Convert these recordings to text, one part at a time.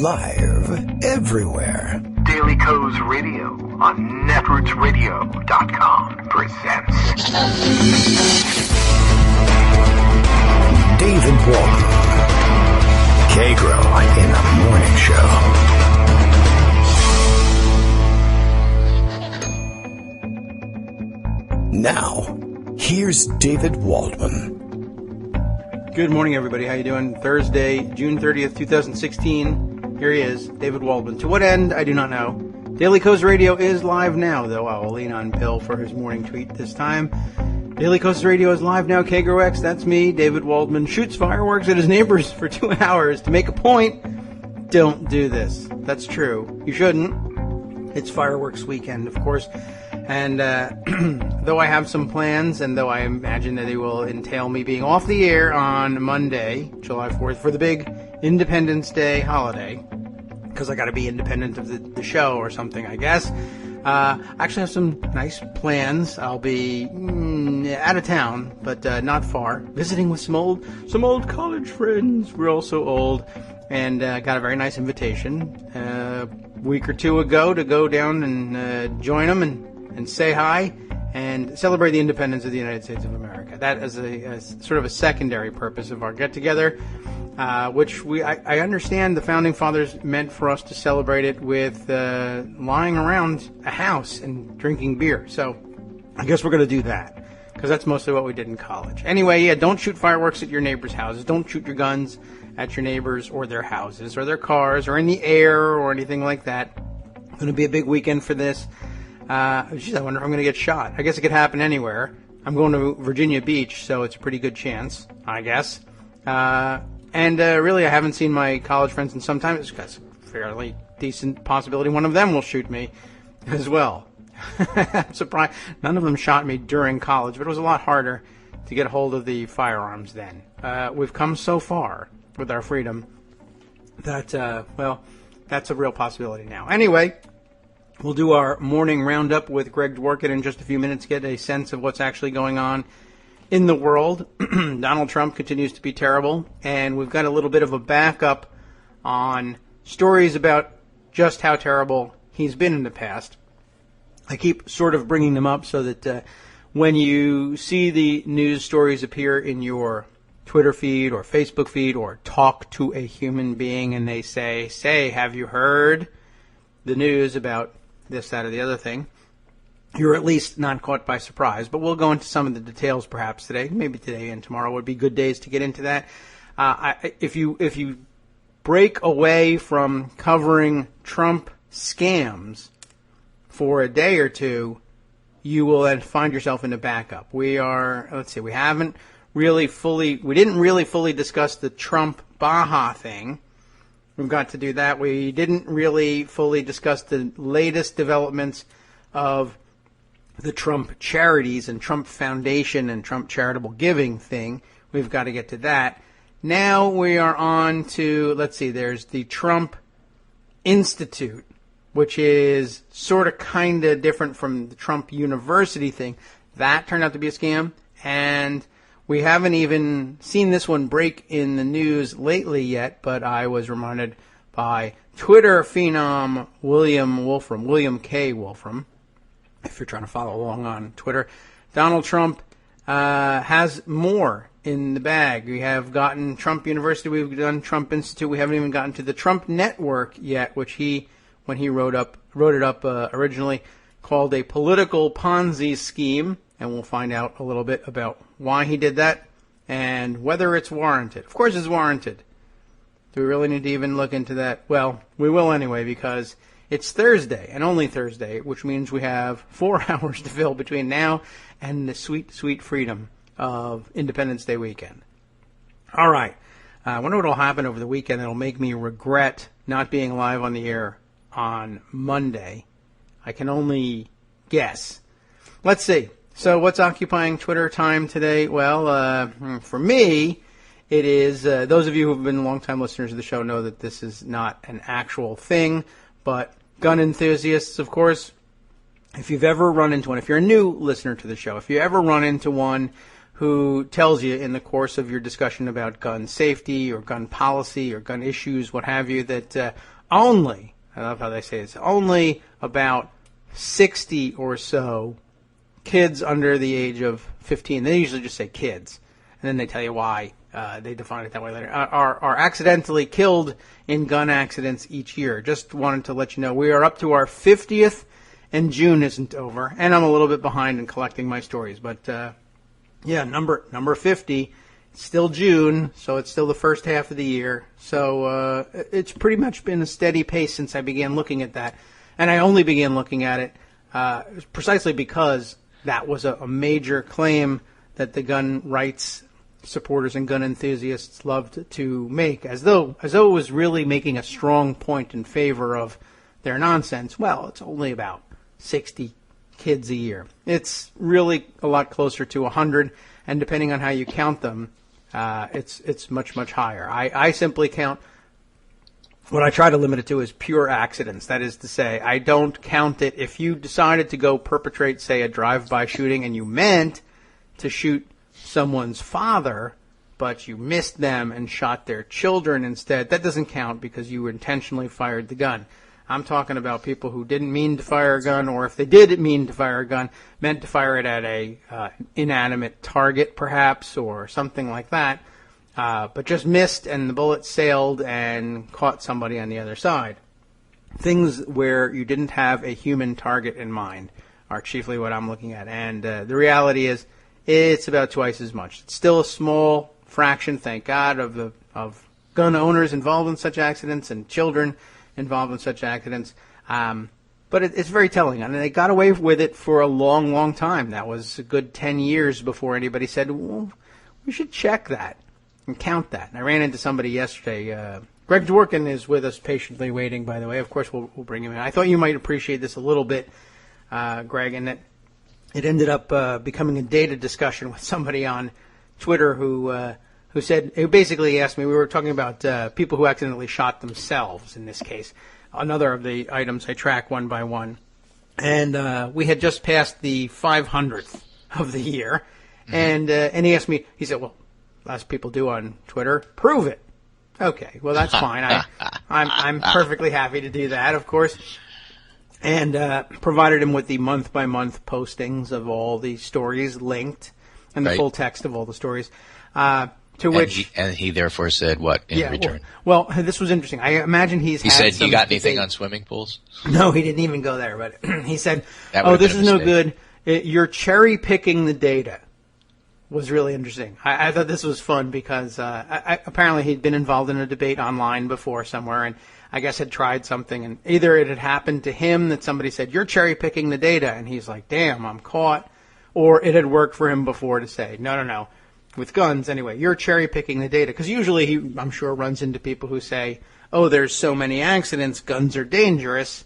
Live everywhere. Daily Co's Radio on netrootsradio.com presents David Walton. Kagro in the Morning Show. Now, here's David Waldman. Good morning, everybody. How you doing? Thursday, June 30th, 2016. Here he is, David Waldman. To what end, I do not know. Daily Co's Radio is live now, though I will lean on Bill for his morning tweet this time. Daily Co's Radio is live now. Kagro X, that's me. David Waldman shoots fireworks at his neighbors for 2 hours to make a point. Don't do this. That's true. You shouldn't. It's fireworks weekend, of course. And though I have some plans, and though I imagine that they will entail me being off the air on Monday, July 4th, for the big Independence Day holiday, because I got to be independent of the show or something, I guess. I actually have some nice plans. I'll be out of town, but not far, visiting with some old college friends. We're all so old, and got a very nice invitation a week or two ago to go down and join them and say hi and celebrate the independence of the United States of America. That is a sort of a secondary purpose of our get-together, which I understand the Founding Fathers meant for us to celebrate it with lying around a house and drinking beer. So I guess we're going to do that, because that's mostly what we did in college. Anyway, yeah, don't shoot fireworks at your neighbors' houses. Don't shoot your guns at your neighbors or their houses or their cars or in the air or anything like that. It's going to be a big weekend for this. Geez, I wonder if I'm going to get shot. I guess it could happen anywhere. I'm going to Virginia Beach, so it's a pretty good chance, I guess. And really, I haven't seen my college friends in some time. It's got a fairly decent possibility one of them will shoot me as well. I'm surprised none of them shot me during college, but it was a lot harder to get hold of the firearms then. We've come so far with our freedom that, well, that's a real possibility now. Anyway, we'll do our morning roundup with Greg Dworkin in just a few minutes, get a sense of what's actually going on in the world. Donald Trump continues to be terrible, and we've got a little bit of a backup on stories about just how terrible he's been in the past. I keep sort of bringing them up so that when you see the news stories appear in your Twitter feed or Facebook feed, or talk to a human being and they say, have you heard the news about this, that, or the other thing, you're at least not caught by surprise. But we'll go into some of the details perhaps today. Maybe today and tomorrow would be good days to get into that. If you break away from covering Trump scams for a day or two, you will then find yourself in a backup. We didn't really fully discuss the Trump Baja thing. We've got to do that. We didn't really fully discuss the latest developments of the Trump charities and Trump Foundation and Trump charitable giving thing. We've got to get to that. Now we are on to, there's the Trump Institute, which is sort of kind of different from the Trump University thing. That turned out to be a scam, and we haven't even seen this one break in the news lately yet, but I was reminded by Twitter phenom William K. Wolfram, if you're trying to follow along on Twitter. Donald Trump has more in the bag. We have gotten Trump University, we've done Trump Institute, we haven't even gotten to the Trump Network yet, which when he wrote it up originally, called a political Ponzi scheme. And we'll find out a little bit about why he did that and whether it's warranted. Of course it's warranted. Do we really need to even look into that? Well, we will anyway, because it's Thursday, and only Thursday, which means we have 4 hours to fill between now and the sweet, sweet freedom of Independence Day weekend. All right. I wonder what will happen over the weekend that will make me regret not being live on the air on Monday. I can only guess. Let's see. So what's occupying Twitter time today? Well, for me, it is, those of you who have been longtime listeners of the show know that this is not an actual thing, but gun enthusiasts, of course, if you've ever run into one, if you're a new listener to the show, if you ever run into one who tells you in the course of your discussion about gun safety or gun policy or gun issues, what have you, that only, I love how they say this, only about 60 or so kids under the age of 15, they usually just say kids, and then they tell you why they define it that way later, are accidentally killed in gun accidents each year. Just wanted to let you know we are up to our 50th, and June isn't over, and I'm a little bit behind in collecting my stories, but yeah, number 50, it's still June, so it's still the first half of the year, so it's pretty much been a steady pace since I began looking at that, and I only began looking at it precisely because that was a major claim that the gun rights supporters and gun enthusiasts loved to make, as though it was really making a strong point in favor of their nonsense. Well, it's only about 60 kids a year. It's really a lot closer to 100, and depending on how you count them, it's much, much higher. I simply count, what I try to limit it to is pure accidents. That is to say, I don't count it if you decided to go perpetrate, say, a drive-by shooting and you meant to shoot someone's father, but you missed them and shot their children instead. That doesn't count because you intentionally fired the gun. I'm talking about people who didn't mean to fire a gun, or if they did mean to fire a gun, meant to fire it at a inanimate target, perhaps, or something like that, but just missed and the bullet sailed and caught somebody on the other side. Things where you didn't have a human target in mind are chiefly what I'm looking at. And the reality is, it's about twice as much. It's still a small fraction, thank God, of gun owners involved in such accidents and children involved in such accidents. But it's very telling. I mean, they got away with it for a long, long time. That was a good 10 years before anybody said, well, we should check that and count that. And I ran into somebody yesterday. Greg Dworkin is with us, patiently waiting, by the way. Of course, we'll bring him in. I thought you might appreciate this a little bit, Greg, and that it ended up becoming a data discussion with somebody on Twitter who basically asked me, we were talking about people who accidentally shot themselves in this case, another of the items I track one by one. And we had just passed the 500th of the year. Mm-hmm. And he asked me, he said, well, as people do on Twitter, prove it. Okay, well, that's fine. I'm perfectly happy to do that, of course. And provided him with the month-by-month postings of all the stories linked and the full text of all the stories. He therefore said what in return? Well, this was interesting. I imagine he said, you got anything on swimming pools? No, he didn't even go there. But he said, this is no good. You're cherry-picking the data. Was really interesting. I thought this was fun because apparently he'd been involved in a debate online before somewhere, and I guess had tried something, and either it had happened to him that somebody said, you're cherry-picking the data, and he's like, damn, I'm caught, or it had worked for him before to say, no, with guns anyway, you're cherry-picking the data, because usually he, I'm sure, runs into people who say, oh, there's so many accidents, guns are dangerous.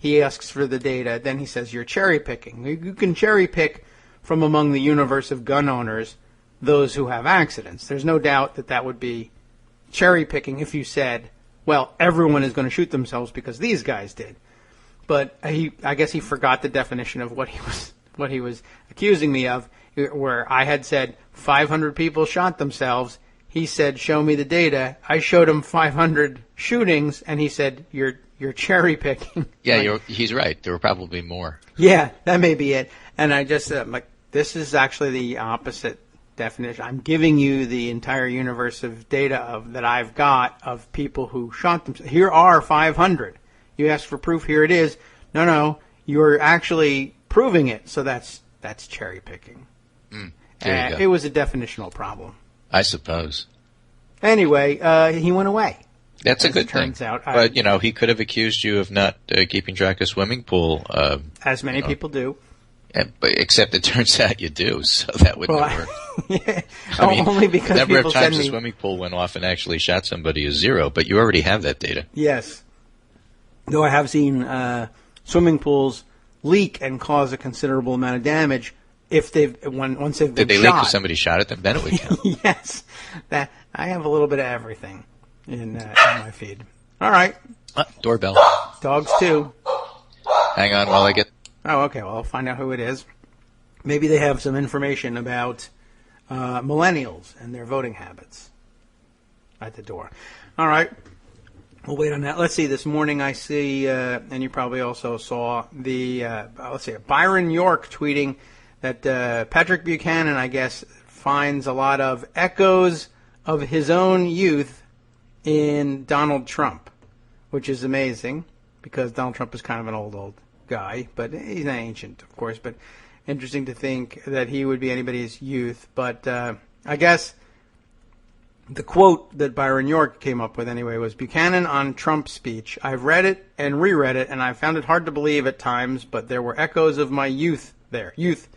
He asks for the data, then he says, you're cherry-picking. You can cherry-pick from among the universe of gun owners those who have accidents. There's no doubt that would be cherry-picking if you said, well, everyone is going to shoot themselves because these guys did. But I guess he forgot the definition of what he was accusing me of, where I had said 500 people shot themselves. He said, show me the data. I showed him 500 shootings, and he said, you're cherry-picking. Yeah, he's right. There were probably more. Yeah, that may be it. And I just, this is actually the opposite definition. I'm giving you the entire universe of data that I've got of people who shot themselves. Here are 500. You asked for proof. Here it is. No, you're actually proving it. So that's cherry picking. There you go. It was a definitional problem, I suppose. Anyway, he went away. That's a good thing. Turns out, but he could have accused you of not keeping track of swimming pool. As many people do. But except it turns out you do, so that wouldn't work. Yeah. Only because the number people of times send the swimming pool went off and actually shot somebody is zero, but you already have that data. Yes. Though I have seen swimming pools leak and cause a considerable amount of damage once they've been shot. Did they leak because somebody shot at them? Then it would count. Yes. I have a little bit of everything in my feed. All right. Doorbell. Dogs too. Hang on while I get... Oh, okay. Well, I'll find out who it is. Maybe they have some information about millennials and their voting habits at the door. All right. We'll wait on that. Let's see. This morning I see, and you probably also saw Byron York tweeting that Patrick Buchanan, I guess, finds a lot of echoes of his own youth in Donald Trump, which is amazing because Donald Trump is kind of an old guy, but he's not ancient, of course. But interesting to think that he would be anybody's youth. But I guess the quote that Byron York came up with anyway was Buchanan on Trump's speech. I've read it and reread it, and I found it hard to believe at times, but there were echoes of my youth there. Youth,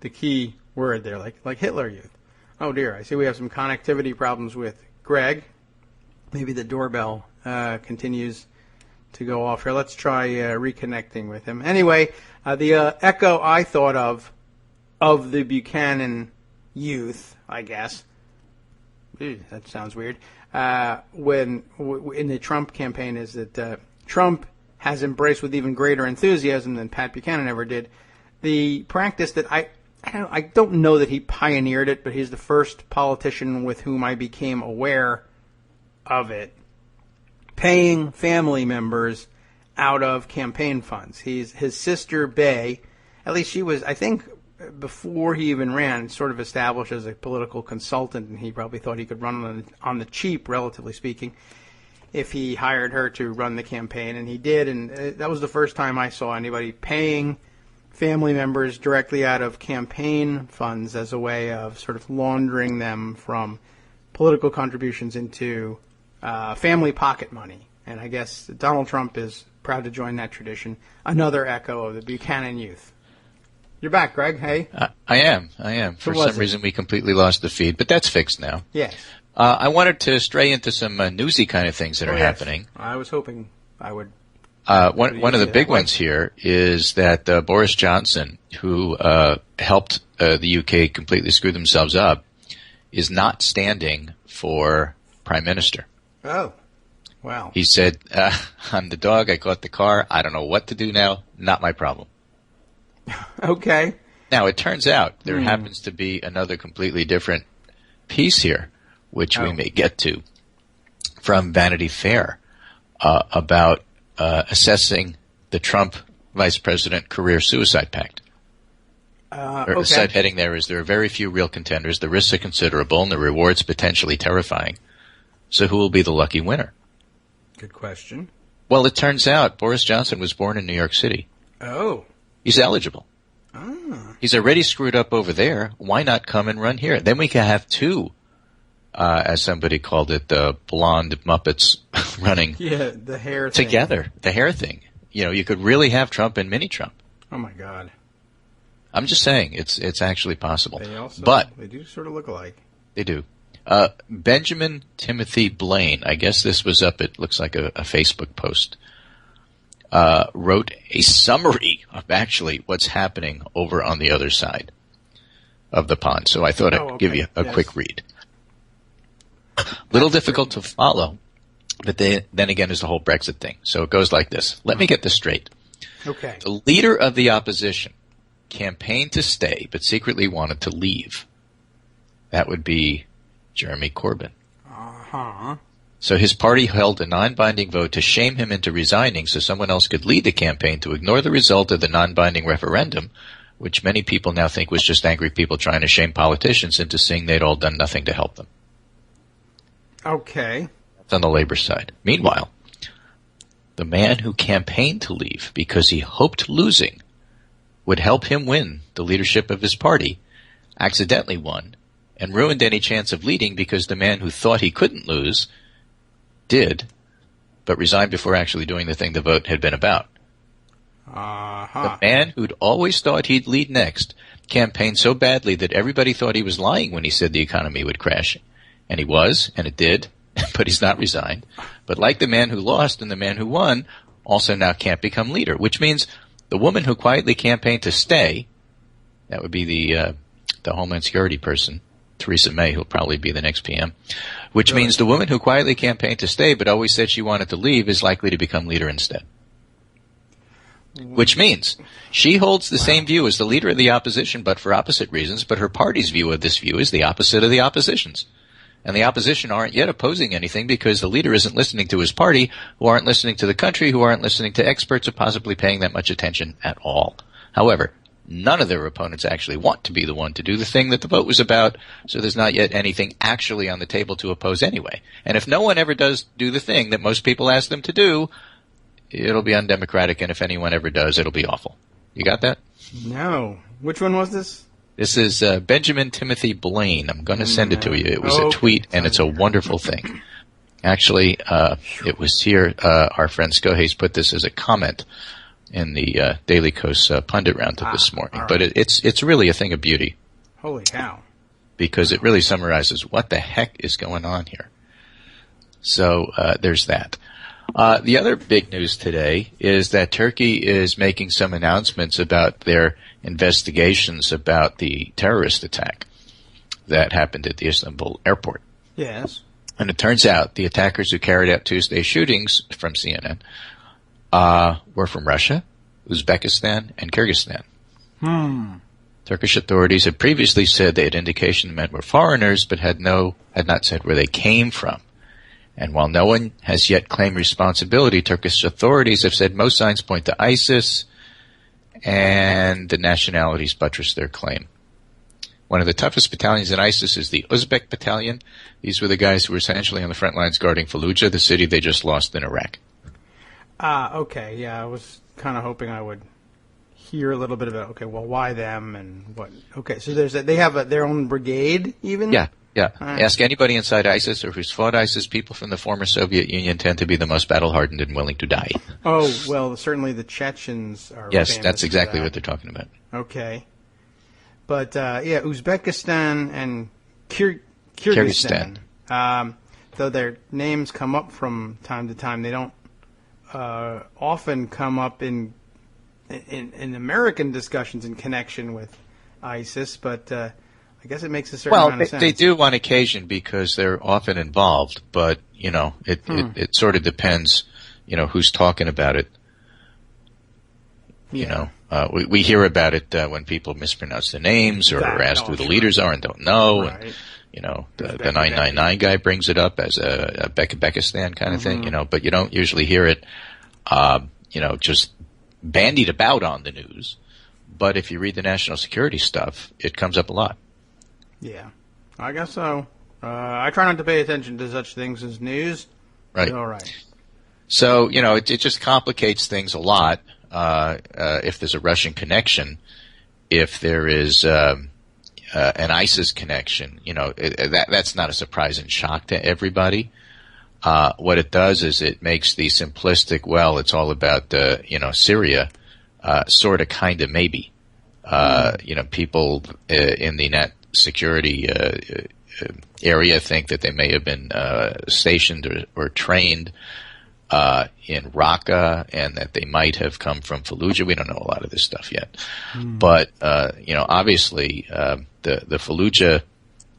the key word there, like Hitler youth. Oh dear, I see we have some connectivity problems with Greg. Maybe the doorbell continues to go off here. Let's try reconnecting with him. Anyway, the echo I thought of the Buchanan youth, I guess, that sounds weird, in the Trump campaign is that Trump has embraced with even greater enthusiasm than Pat Buchanan ever did the practice that I don't know that he pioneered it, but he's the first politician with whom I became aware of it, paying family members out of campaign funds. His sister, Bay, at least she was, I think, before he even ran, sort of established as a political consultant, and he probably thought he could run on the cheap, relatively speaking, if he hired her to run the campaign, and he did, and that was the first time I saw anybody paying family members directly out of campaign funds as a way of sort of laundering them from political contributions into family pocket money. And I guess Donald Trump is proud to join that tradition. Another echo of the Buchanan youth. You're back, Greg. Hey. I am. For some reason, we completely lost the feed, but that's fixed now. Yes. I wanted to stray into some newsy kind of things that are happening. I was hoping I would. One of the big ones here is that Boris Johnson, who helped the UK completely screw themselves up, is not standing for Prime Minister. Oh, wow. He said, I'm the dog, I caught the car, I don't know what to do now, not my problem. Okay. Now, it turns out there happens to be another completely different piece here, which we may get to, from Vanity Fair, about assessing the Trump vice president career suicide pact. The subheading there is there are very few real contenders, the risks are considerable, and the rewards potentially terrifying. So who will be the lucky winner? Good question. Well, it turns out Boris Johnson was born in New York City. Oh. He's eligible. He's already screwed up over there. Why not come and run here? Then we can have two, as somebody called it, the blonde Muppets running the hair thing. Together. The hair thing. You know, you could really have Trump and mini-Trump. Oh, my God. I'm just saying, it's actually possible. They do sort of look alike. They do. Benjamin Timothy Blaine, I guess this was up, it looks like a Facebook post, wrote a summary of actually what's happening over on the other side of the pond. So I thought I'd give you a quick read. Little difficult to follow, but then again is the whole Brexit thing. So it goes like this. Let me get this straight. Okay. The leader of the opposition campaigned to stay, but secretly wanted to leave. That would be Jeremy Corbyn. Uh-huh. So his party held a non-binding vote to shame him into resigning so someone else could lead the campaign to ignore the result of the non-binding referendum, which many people now think was just angry people trying to shame politicians into seeing they'd all done nothing to help them. Okay. That's on the labor side. Meanwhile, the man who campaigned to leave because he hoped losing would help him win the leadership of his party accidentally won and ruined any chance of leading because the man who thought he couldn't lose did, but resigned before actually doing the thing the vote had been about. Uh-huh. The man who'd always thought he'd lead next campaigned so badly that everybody thought he was lying when he said the economy would crash. And he was, and it did, but he's not resigned. But like the man who lost and the man who won, also now can't become leader, which means the woman who quietly campaigned to stay, that would be the Homeland Security person, Theresa May, who'll probably be the next PM, which means the woman who quietly campaigned to stay but always said she wanted to leave is likely to become leader instead. Which means she holds the same view as the leader of the opposition, but for opposite reasons, but her party's view of this view is the opposite of the opposition's. And the opposition aren't yet opposing anything because the leader isn't listening to his party, who aren't listening to the country, who aren't listening to experts, or possibly paying that much attention at all. However, none of their opponents actually want to be the one to do the thing that the vote was about, so there's not yet anything actually on the table to oppose anyway. And if no one ever does do the thing that most people ask them to do, it'll be undemocratic, and if anyone ever does, it'll be awful. You got that? No. Which one was this? This is Benjamin Timothy Blaine. I'm going to send it to you. It was a tweet, and it's a wonderful thing. Actually, it was here. Our friend Skohay's put this as a comment in the Daily Kos pundit roundup this morning. Right. But it's really a thing of beauty. Holy cow. Because it really summarizes what the heck is going on here. So there's that. The other big news today is that Turkey is making some announcements about their investigations about the terrorist attack that happened at the Istanbul airport. Yes. And it turns out the attackers who carried out Tuesday's shootings, from CNN, were from Russia, Uzbekistan, and Kyrgyzstan. Turkish authorities had previously said they had indication the men were foreigners, but had not said where they came from. And while no one has yet claimed responsibility, Turkish authorities have said most signs point to ISIS, and the nationalities buttress their claim. One of the toughest battalions in ISIS is the Uzbek battalion. These were the guys who were essentially on the front lines guarding Fallujah, the city they just lost in Iraq. Okay, yeah, I was kind of hoping I would hear a little bit about, okay, well, why them and what? Okay, so they have their own brigade even? Yeah. Ask anybody inside ISIS or who's fought ISIS. People from the former Soviet Union tend to be the most battle-hardened and willing to die. Oh, well, certainly the Chechens are Yes, that's exactly what they're talking about. Okay. But, Uzbekistan and Kyrgyzstan. Though their names come up from time to time, they don't often come up in American discussions in connection with ISIS, but I guess it makes a certain amount of sense. Well, they do on occasion because they're often involved, but, it sort of depends, who's talking about it. Yeah. We hear about it when people mispronounce the names or are asked who the leaders are and don't know. Right. And, the 999 guy brings it up as a Uzbekistan kind of thing, but you don't usually hear it, just bandied about on the news. But if you read the national security stuff, it comes up a lot. Yeah, I guess so. I try not to pay attention to such things as news. Right. All right. So, it just complicates things a lot if there's a Russian connection, if there is an ISIS connection. That's not a surprise and shock to everybody. What it does is it makes the simplistic, well, it's all about, Syria, sort of, kind of, maybe. People in the net security area think that they may have been stationed or trained in Raqqa and that they might have come from Fallujah. We don't know a lot of this stuff yet. But, obviously, the Fallujah,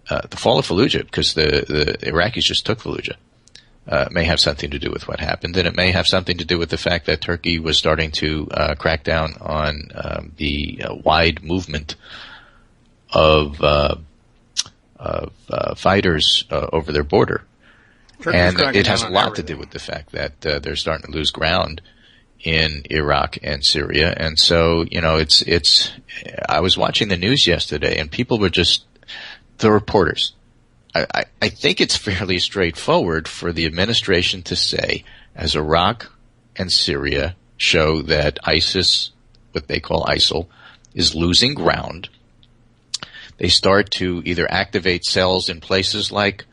the fall of Fallujah, because the Iraqis just took Fallujah, may have something to do with what happened, and it may have something to do with the fact that Turkey was starting to crack down on the wide movement of fighters over their border. And it has a lot to do with the fact that they're starting to lose ground in Iraq and Syria. And so, it's I was watching the news yesterday, and people were just, the reporters, I think it's fairly straightforward for the administration to say, as Iraq and Syria show that ISIS, what they call ISIL, is losing ground, they start to either activate cells in places like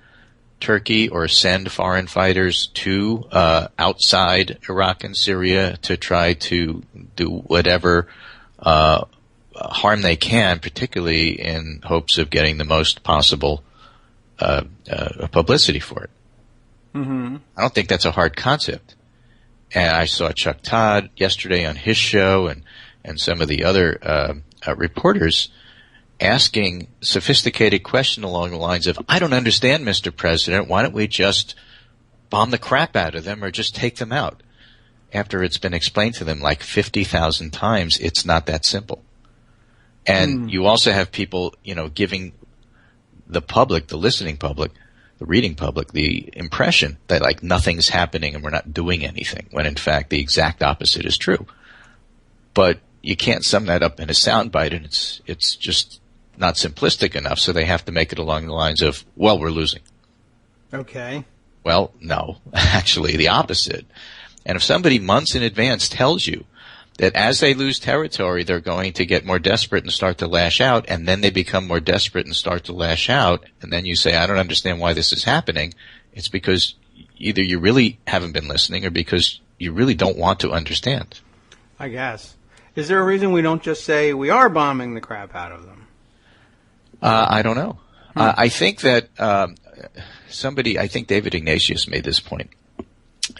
Turkey or send foreign fighters to outside Iraq and Syria to try to do whatever harm they can, particularly in hopes of getting the most possible publicity for it. Mm-hmm. I don't think that's a hard concept. And I saw Chuck Todd yesterday on his show and some of the other reporters asking sophisticated question along the lines of, I don't understand, Mr. President, why don't we just bomb the crap out of them or just take them out? after it's been explained to them like 50,000 times, it's not that simple. And you also have people, giving the public, the listening public, the reading public, the impression that like nothing's happening and we're not doing anything, when in fact the exact opposite is true. But you can't sum that up in a soundbite, and it's just not simplistic enough, so they have to make it along the lines of, well, we're losing. Okay. Well, no, actually the opposite. And if somebody months in advance tells you that as they lose territory, they're going to get more desperate and start to lash out, and then they become more desperate and start to lash out, and then you say, I don't understand why this is happening, it's because either you really haven't been listening or because you really don't want to understand. I guess. Is there a reason we don't just say we are bombing the crap out of them? I don't know. I think that I think David Ignatius made this point,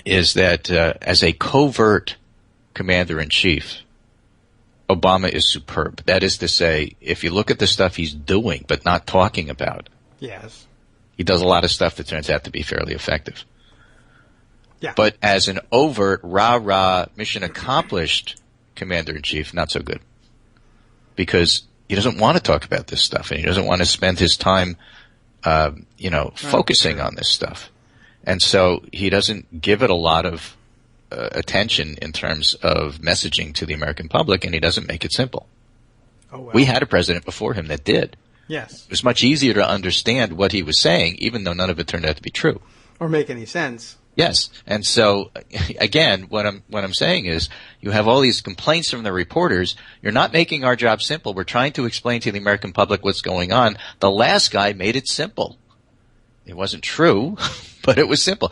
is that as a covert commander-in-chief, Obama is superb. That is to say, if you look at the stuff he's doing but not talking about, yes, he does a lot of stuff that turns out to be fairly effective. Yeah. But as an overt, rah-rah, mission accomplished commander-in-chief, not so good. Because he doesn't want to talk about this stuff, and he doesn't want to spend his time, focusing on this stuff. And so he doesn't give it a lot of attention in terms of messaging to the American public, and he doesn't make it simple. Oh, well. We had a president before him that did. Yes. It was much easier to understand what he was saying, even though none of it turned out to be true. Or make any sense. Yes. And so, again, what I'm saying is, you have all these complaints from the reporters. You're not making our job simple. We're trying to explain to the American public what's going on. The last guy made it simple. It wasn't true, but it was simple.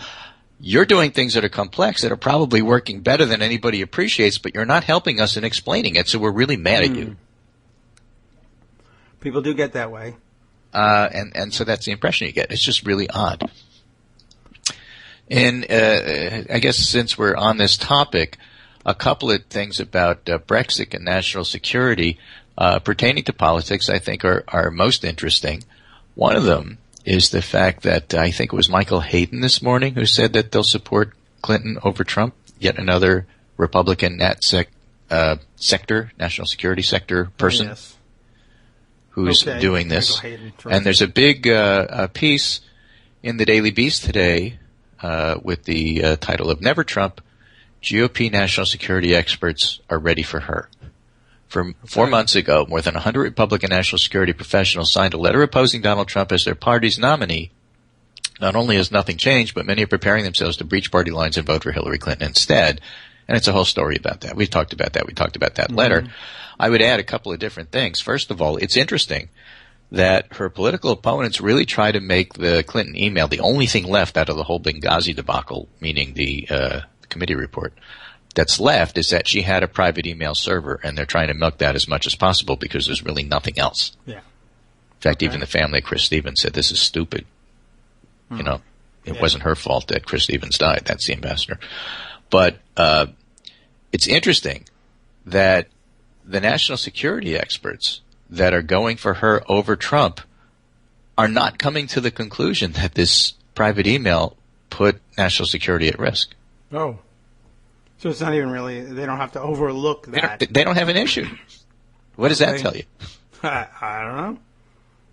You're doing things that are complex, that are probably working better than anybody appreciates, but you're not helping us in explaining it, so we're really mad at you. People do get that way. And so that's the impression you get. It's just really odd. And I guess since we're on this topic, a couple of things about Brexit and national security pertaining to politics I think are most interesting. One of them is the fact that I think it was Michael Hayden this morning who said that they'll support Clinton over Trump, yet another Republican sector, national security sector person who's doing this. And there's a big piece in the Daily Beast today with the title of Never Trump, GOP national security experts are ready for her. From 4 months ago, more than 100 Republican national security professionals signed a letter opposing Donald Trump as their party's nominee. Not only has nothing changed, but many are preparing themselves to breach party lines and vote for Hillary Clinton instead. And it's a whole story about that. We've talked about that. We talked about that letter. I would add a couple of different things. First of all, it's interesting that her political opponents really try to make the Clinton email the only thing left out of the whole Benghazi debacle, meaning the committee report. That's left is that she had a private email server, and they're trying to milk that as much as possible because there's really nothing else. Yeah. In fact, even the family of Chris Stevens said this is stupid. It wasn't her fault that Chris Stevens died. That's the ambassador. But it's interesting that the national security experts that are going for her over Trump are not coming to the conclusion that this private email put national security at risk. Oh. So it's not even really, they don't have to overlook that. They don't have an issue. What does that tell you? I don't know.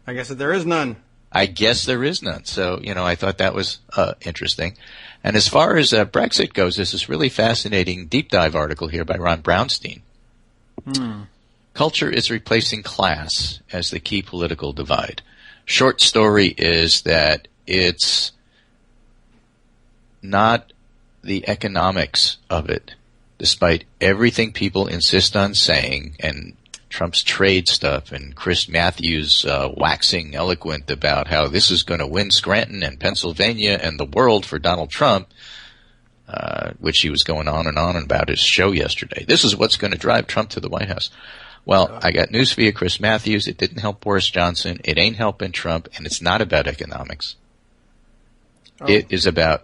I guess that there is none. I guess there is none. So, I thought that was interesting. And as far as Brexit goes, there's this really fascinating deep dive article here by Ron Brownstein. Culture is replacing class as the key political divide. Short story is that it's not the economics of it, despite everything people insist on saying, and Trump's trade stuff, and Chris Matthews waxing eloquent about how this is going to win Scranton and Pennsylvania and the world for Donald Trump, which he was going on and on about his show yesterday. This is what's going to drive Trump to the White House. Well, I got news for you, Chris Matthews. It didn't help Boris Johnson. It ain't helping Trump, and it's not about economics. It is about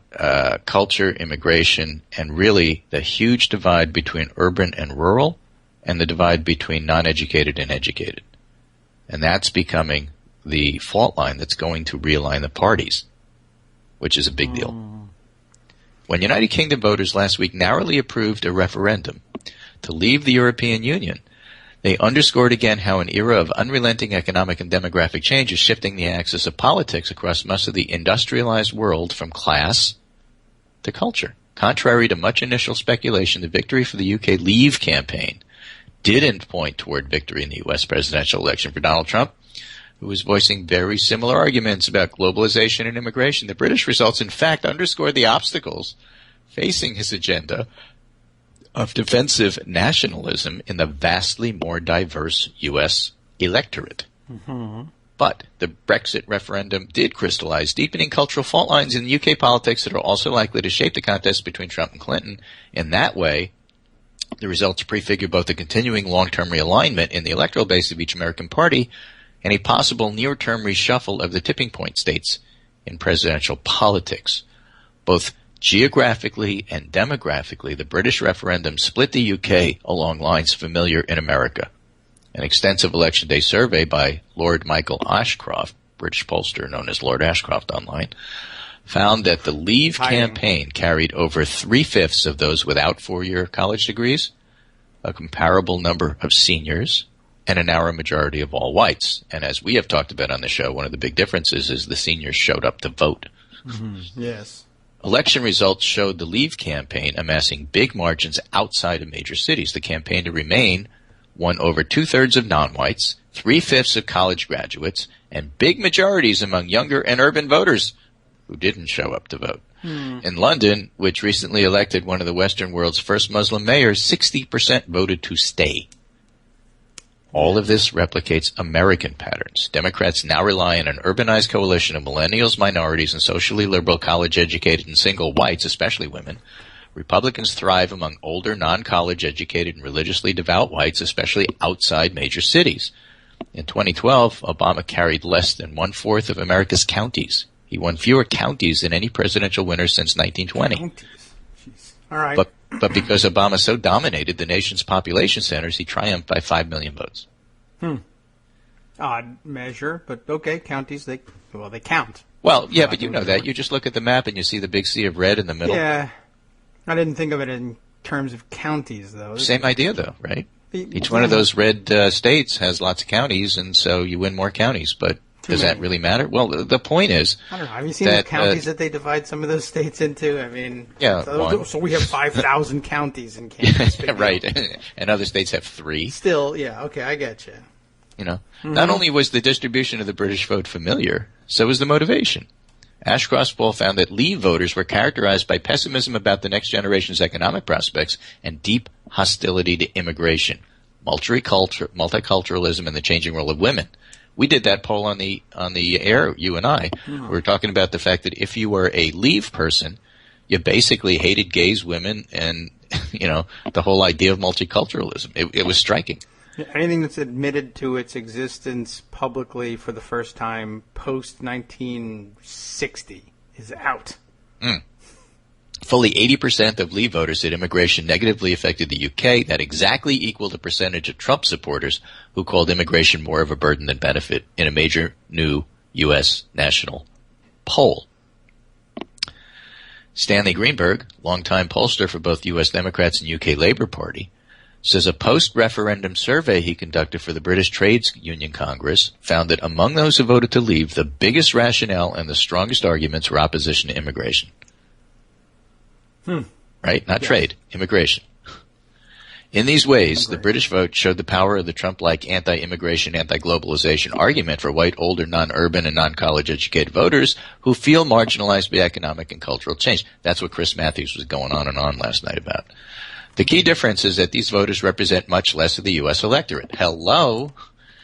culture, immigration, and really the huge divide between urban and rural, and the divide between non-educated and educated. And that's becoming the fault line that's going to realign the parties, which is a big deal. When United Kingdom voters last week narrowly approved a referendum to leave the European Union, they underscored again how an era of unrelenting economic and demographic change is shifting the axis of politics across much of the industrialized world from class to culture. Contrary to much initial speculation, the victory for the UK Leave campaign didn't point toward victory in the U.S. presidential election for Donald Trump, who was voicing very similar arguments about globalization and immigration. The British results, in fact, underscored the obstacles facing his agenda of defensive nationalism in the vastly more diverse U.S. electorate. Mm-hmm. But the Brexit referendum did crystallize deepening cultural fault lines in UK politics that are also likely to shape the contest between Trump and Clinton. In that way, the results prefigure both a continuing long-term realignment in the electoral base of each American party and a possible near-term reshuffle of the tipping point states in presidential politics. Both geographically and demographically, the British referendum split the UK along lines familiar in America. An extensive Election Day survey by Lord Michael Ashcroft, British pollster known as Lord Ashcroft online, found that the Leave campaign carried over 3/5 of those without four-year college degrees, a comparable number of seniors, and a narrow majority of all whites. And as we have talked about on the show, one of the big differences is the seniors showed up to vote. Mm-hmm. Yes. Election results showed the Leave campaign amassing big margins outside of major cities. The campaign to Remain won over 2/3 of non-whites, 3/5 of college graduates, and big majorities among younger and urban voters who didn't show up to vote. In London, which recently elected one of the Western world's first Muslim mayors, 60% voted to stay. All of this replicates American patterns. Democrats now rely on an urbanized coalition of millennials, minorities, and socially liberal, college-educated, and single whites, especially women. Republicans thrive among older, non-college educated, and religiously devout whites, especially outside major cities. In 2012, Obama carried less than 1/4 of America's counties. He won fewer counties than any presidential winner since 1920. Jeez. All right. But because Obama so dominated the nation's population centers, he triumphed by 5 million votes. Odd measure, but okay, counties, they count. Well, yeah, but you know that. You just look at the map and you see the big sea of red in the middle. Yeah. I didn't think of it in terms of counties, though. Same idea, though, right? Each one of those red states has lots of counties, and so you win more counties. But does that really matter? Well, the point is, I don't know. Have you seen the counties that they divide some of those states into? I mean, yeah. So we have 5,000 counties in Kansas. Right, and other states have 3. Still, yeah. Okay, I get you. You know, not only was the distribution of the British vote familiar, so was the motivation. Ashcroft's poll found that Leave voters were characterized by pessimism about the next generation's economic prospects and deep hostility to immigration, multiculturalism, and the changing role of women. We did that poll on the air, you and I. We were talking about the fact that if you were a Leave person, you basically hated gays, women, and the whole idea of multiculturalism. It was striking. Anything that's admitted to its existence publicly for the first time post-1960 is out. Fully 80% of Leave voters said immigration negatively affected the UK. That exactly equaled the percentage of Trump supporters who called immigration more of a burden than benefit in a major new U.S. national poll. Stanley Greenberg, longtime pollster for both U.S. Democrats and UK Labour Party, says a post-referendum survey he conducted for the British Trades Union Congress found that among those who voted to leave, the biggest rationale and the strongest arguments were opposition to immigration. Right? Not trade. Immigration. In these ways, the British vote showed the power of the Trump-like anti-immigration, anti-globalization argument for white, older, non-urban, and non-college educated voters who feel marginalized by economic and cultural change. That's what Chris Matthews was going on and on last night about. The key difference is that these voters represent much less of the U.S. electorate. Hello?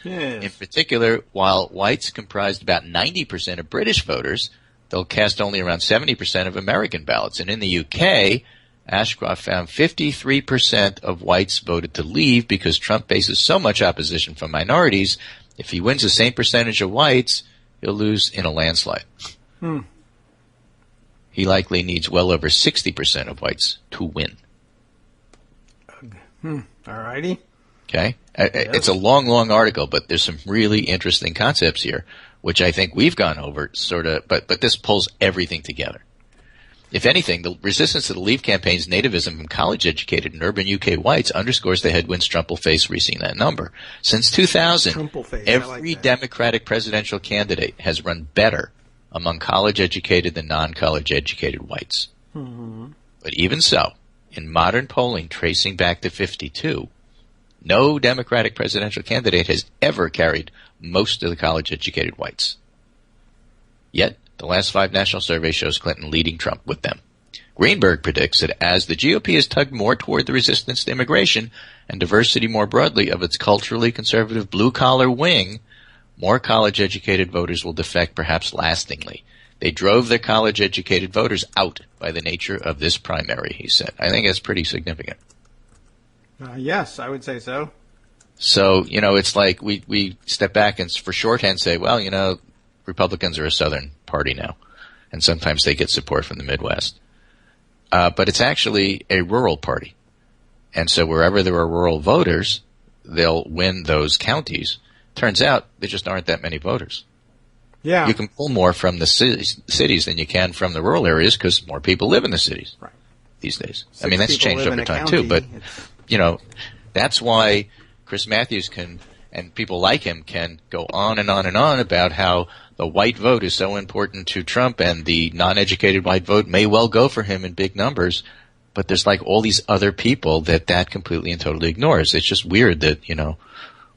Yes. In particular, while whites comprised about 90% of British voters, they'll cast only around 70% of American ballots. And in the UK, Ashcroft found 53% of whites voted to leave because Trump faces so much opposition from minorities. If he wins the same percentage of whites, he'll lose in a landslide. He likely needs well over 60% of whites to win. All righty. Okay. It's a long, long article, but there's some really interesting concepts here, which I think we've gone over sort of, but this pulls everything together. If anything, the resistance to the Leave campaign's nativism from college-educated and urban UK whites underscores the headwinds Trump will face reaching that number. Since 2000, every Democratic presidential candidate has run better among college-educated than non-college-educated whites. Mm-hmm. But even so, in modern polling tracing back to 52, no Democratic presidential candidate has ever carried most of the college-educated whites. Yet, the last 5 national surveys shows Clinton leading Trump with them. Greenberg predicts that as the GOP has tugged more toward the resistance to immigration and diversity more broadly of its culturally conservative blue-collar wing, more college-educated voters will defect perhaps lastingly. They drove their college-educated voters out by the nature of this primary, he said. I think that's pretty significant. Yes, I would say so. So, it's like we step back and for shorthand say, well, Republicans are a Southern party now, and sometimes they get support from the Midwest. But it's actually a rural party. And so wherever there are rural voters, they'll win those counties. Turns out there just aren't that many voters. Yeah. You can pull more from the cities than you can from the rural areas because more people live in the cities these days. I mean, that's changed over time too. But, that's why Chris Matthews and people like him can go on and on and on about how the white vote is so important to Trump and the non-educated white vote may well go for him in big numbers, but there's like all these other people that completely and totally ignores. It's just weird that,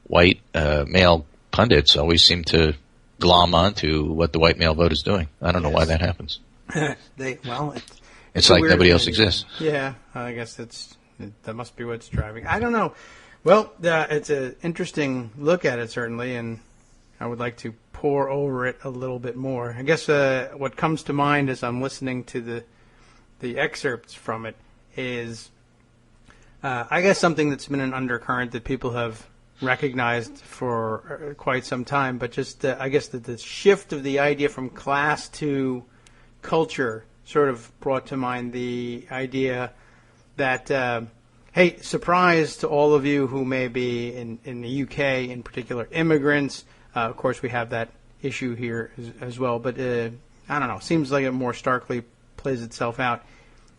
white male pundits always seem to glom onto what the white male vote is doing. I don't know why that happens. It's like nobody else exists. Yeah, I guess that must be what's driving. I don't know. Well, it's an interesting look at it, certainly, and I would like to pore over it a little bit more. I guess what comes to mind as I'm listening to the excerpts from it is, I guess, something that's been an undercurrent that people have recognized for quite some time, but just, I guess, that the shift of the idea from class to culture sort of brought to mind the idea that, hey, surprise to all of you who may be in the UK, in particular immigrants. Of course, we have that issue here as well, but I don't know. Seems like it more starkly plays itself out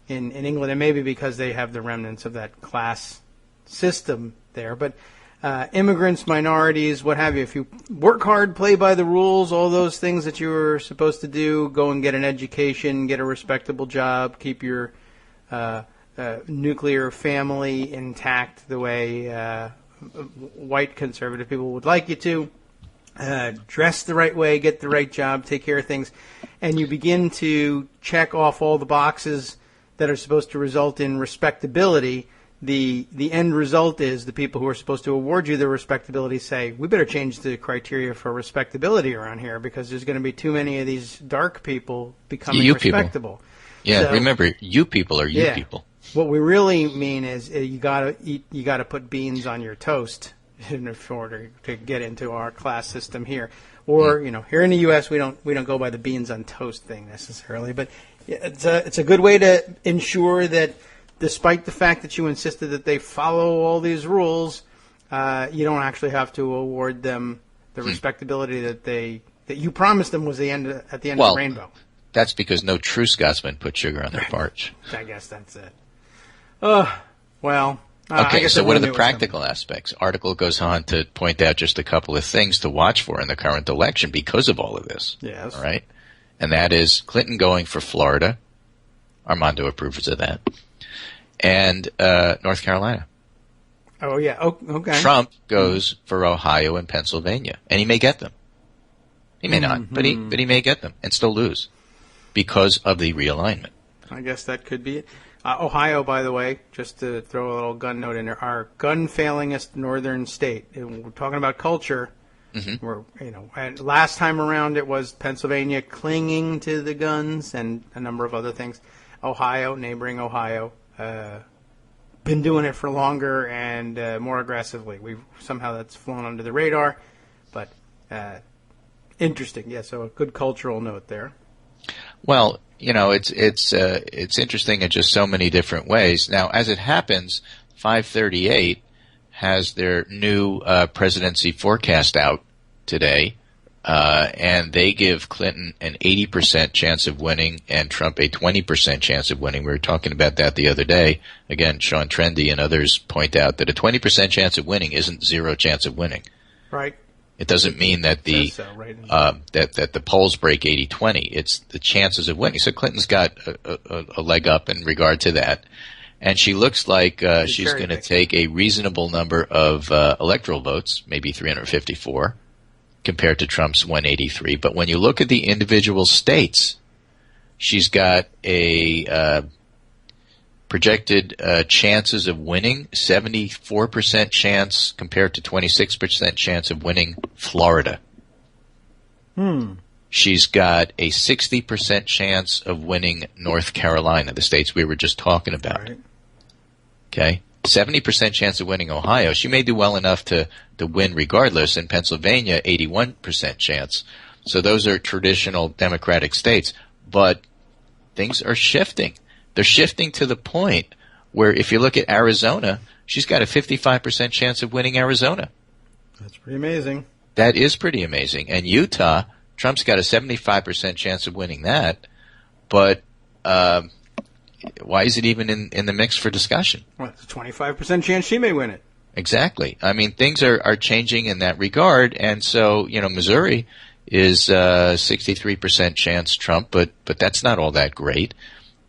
in England, and maybe because they have the remnants of that class system there. But immigrants, minorities, what have you, if you work hard, play by the rules, all those things that you were supposed to do, go and get an education, get a respectable job, keep your nuclear family intact the way white conservative people would like you to, dress the right way, get the right job, take care of things, and you begin to check off all the boxes that are supposed to result in respectability. The end result is the people who are supposed to award you the respectability say, we better change the criteria for respectability around here because there's going to be too many of these dark people becoming respectable. People. Yeah, so, remember, you people are you people. What we really mean is you gotta put beans on your toast in order to get into our class system here. Or here in the U.S. we don't go by the beans on toast thing necessarily, but it's a good way to ensure that despite the fact that you insisted that they follow all these rules, you don't actually have to award them the respectability that you promised them was at the end of the rainbow. That's because no true Scotsman put sugar on their porridge. I guess that's it. Well. Okay, so what are the practical aspects? Article goes on to point out just a couple of things to watch for in the current election because of all of this. Yes. All right? And that is Clinton going for Florida. Armando approves of that. And North Carolina. Oh, yeah. Okay. Trump goes for Ohio and Pennsylvania. And he may get them. He may not, but he may get them and still lose because of the realignment. I guess that could be it. Ohio, by the way, just to throw a little gun note in there, our gun-failingest northern state. And we're talking about culture. Mm-hmm. And last time around it was Pennsylvania clinging to the guns and a number of other things. Ohio, neighboring Ohio, been doing it for longer and more aggressively. Somehow that's flown under the radar, but interesting. Yeah, so a good cultural note there. Well, it's interesting in just so many different ways. Now, as it happens, 538 has their new presidency forecast out today, and they give Clinton an 80% chance of winning and Trump a 20% chance of winning. We were talking about that the other day. Again, Sean Trendy and others point out that a 20% chance of winning isn't zero chance of winning. Right. It doesn't mean that that the polls break 80-20. It's the chances of winning. So Clinton's got a leg up in regard to that. And she looks like she's going to take a reasonable number of electoral votes, maybe 354, compared to Trump's 183. But when you look at the individual states, she's got a projected chances of winning, 74% chance compared to 26% chance of winning Florida. She's got a 60% chance of winning North Carolina, the states we were just talking about. Right. Okay? 70% chance of winning Ohio. She may do well enough to win regardless. In Pennsylvania, 81% chance. So those are traditional Democratic states. But things are shifting. They're shifting to the point where if you look at Arizona, she's got a 55% chance of winning Arizona. That's pretty amazing. That is pretty amazing. And Utah, Trump's got a 75% chance of winning that. But why is it even in the mix for discussion? Well, it's a 25% chance she may win it. Exactly. I mean, things are changing in that regard. And so, Missouri is 63% chance Trump, but that's not all that great.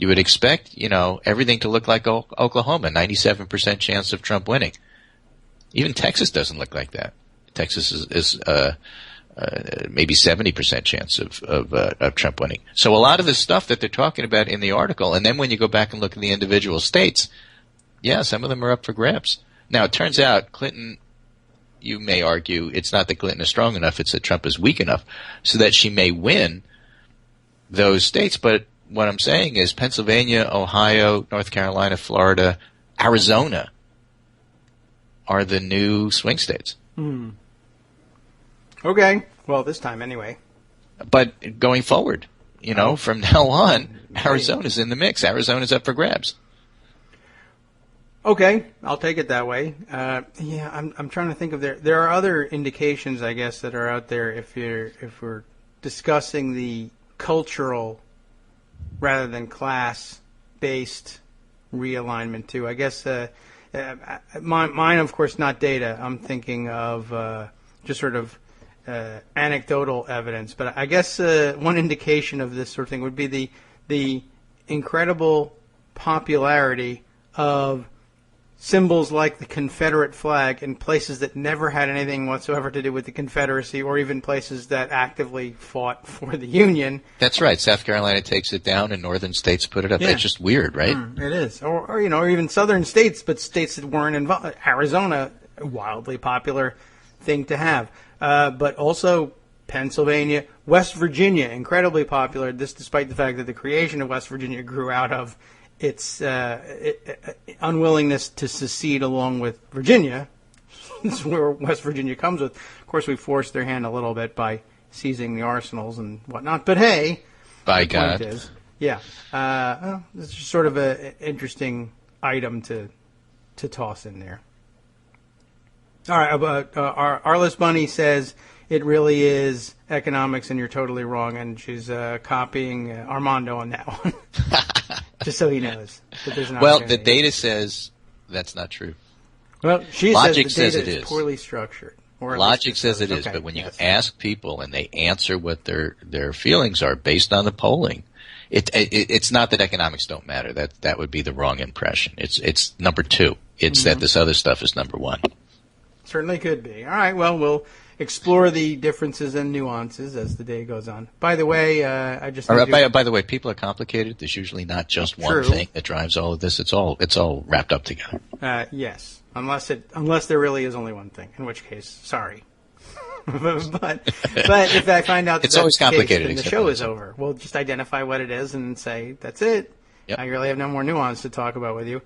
You would expect, everything to look like Oklahoma, 97% chance of Trump winning. Even Texas doesn't look like that. Texas is maybe 70% chance of Trump winning. So a lot of the stuff that they're talking about in the article, and then when you go back and look at the individual states, yeah, some of them are up for grabs. Now, it turns out Clinton, you may argue, it's not that Clinton is strong enough, it's that Trump is weak enough, so that she may win those states. But what I'm saying is Pennsylvania, Ohio, North Carolina, Florida, Arizona are the new swing states. Okay. Well, this time anyway. But going forward, from now on, Arizona's in the mix. Arizona's up for grabs. Okay, I'll take it that way. I'm trying to think of there are other indications, I guess, that are out there if we're discussing the cultural rather than class-based realignment too. I guess mine, of course, not data. I'm thinking of just sort of anecdotal evidence. But I guess one indication of this sort of thing would be the incredible popularity of symbols like the Confederate flag in places that never had anything whatsoever to do with the Confederacy, or even places that actively fought for the Union. That's right. South Carolina takes it down, and northern states put it up. Yeah. It's just weird, right? It is. Or even southern states, but states that weren't involved. Arizona, a wildly popular thing to have. But also Pennsylvania, West Virginia, incredibly popular. This despite the fact that the creation of West Virginia grew out of its unwillingness to secede along with Virginia. This is where West Virginia comes with. Of course, we forced their hand a little bit by seizing the arsenals and whatnot. But hey, by God, is, yeah, it's just sort of an interesting item to toss in there. All right, our Arliss Bunny says it really is economics, and you're totally wrong, and she's copying Armando on that one. Just so he knows that there's an Well, the data says that's not true. Well, she Logic says the says data it is poorly structured. Or Logic says it is, okay, but when you ask people and they answer what their feelings are based on the polling, it's not that economics don't matter. That would be the wrong impression. It's number two. It's that this other stuff is number one. Certainly could be. All right, well, we'll explore the differences and nuances as the day goes on. By the way, I just by the way, people are complicated. There's usually not just one thing that drives all of this. It's all wrapped up together. Yes, unless there really is only one thing, in which case, sorry. but if I find out that it's always complicated, then the show is over. We'll just identify what it is and say that's it. Yep. I really have no more nuance to talk about with you.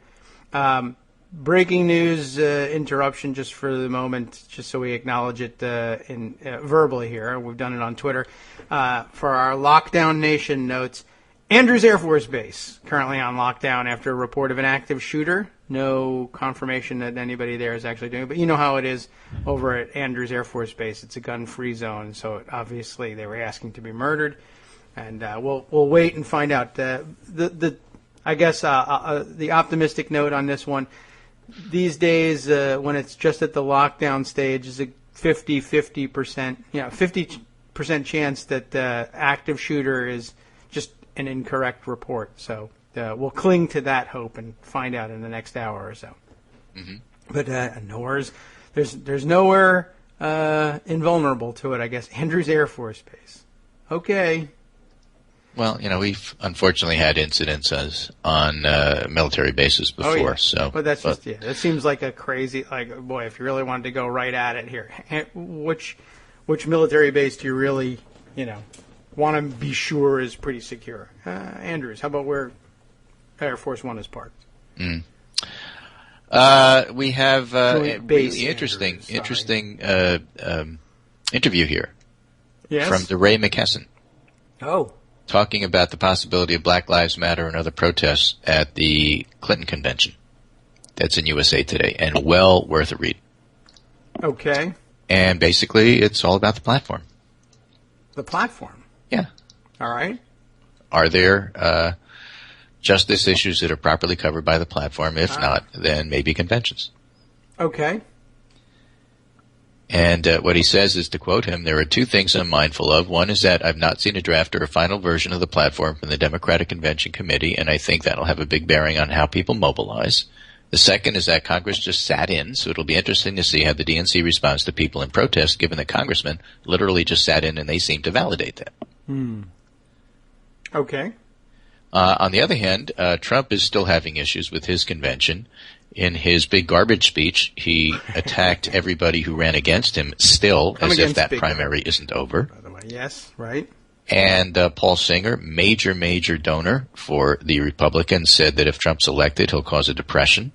Breaking news interruption just for the moment, just so we acknowledge it verbally here. We've done it on Twitter. For our Lockdown Nation notes, Andrews Air Force Base, currently on lockdown after a report of an active shooter. No confirmation that anybody there is actually doing it, but you know how it is over at Andrews Air Force Base. It's a gun-free zone, so obviously they were asking to be murdered, and we'll wait and find out. The optimistic note on this one, these days when it's just at the lockdown stage, is a 50% chance that active shooter is just an incorrect report. So we'll cling to that hope and find out in the next hour or so. Mm-hmm. But there's nowhere invulnerable to it, I guess. Andrews Air Force Base. Okay. Well, we've unfortunately had incidents on military bases before. Oh, yeah. That seems like a crazy, boy, if you really wanted to go right at it here, which military base do you really, want to be sure is pretty secure? Andrews, how about where Air Force One is parked? We have a really interesting interview here from DeRay McKesson. Oh. Talking about the possibility of Black Lives Matter and other protests at the Clinton Convention. That's in USA Today, and well worth a read. Okay. And basically, it's all about the platform. The platform? Yeah. All right. Are there justice issues that are properly covered by the platform? If not, then maybe conventions. Okay. And what he says is, to quote him, there are two things I'm mindful of. One is that I've not seen a draft or a final version of the platform from the Democratic Convention Committee, and I think that'll have a big bearing on how people mobilize. The second is that Congress just sat in, so it'll be interesting to see how the DNC responds to people in protest, given that congressmen literally just sat in and they seem to validate that. Okay. On the other hand, Trump is still having issues with his convention. In his big garbage speech, he attacked everybody who ran against him still, as if that primary isn't over. By the way, yes, right. And Paul Singer, major donor for the Republicans, said that if Trump's elected, he'll cause a depression.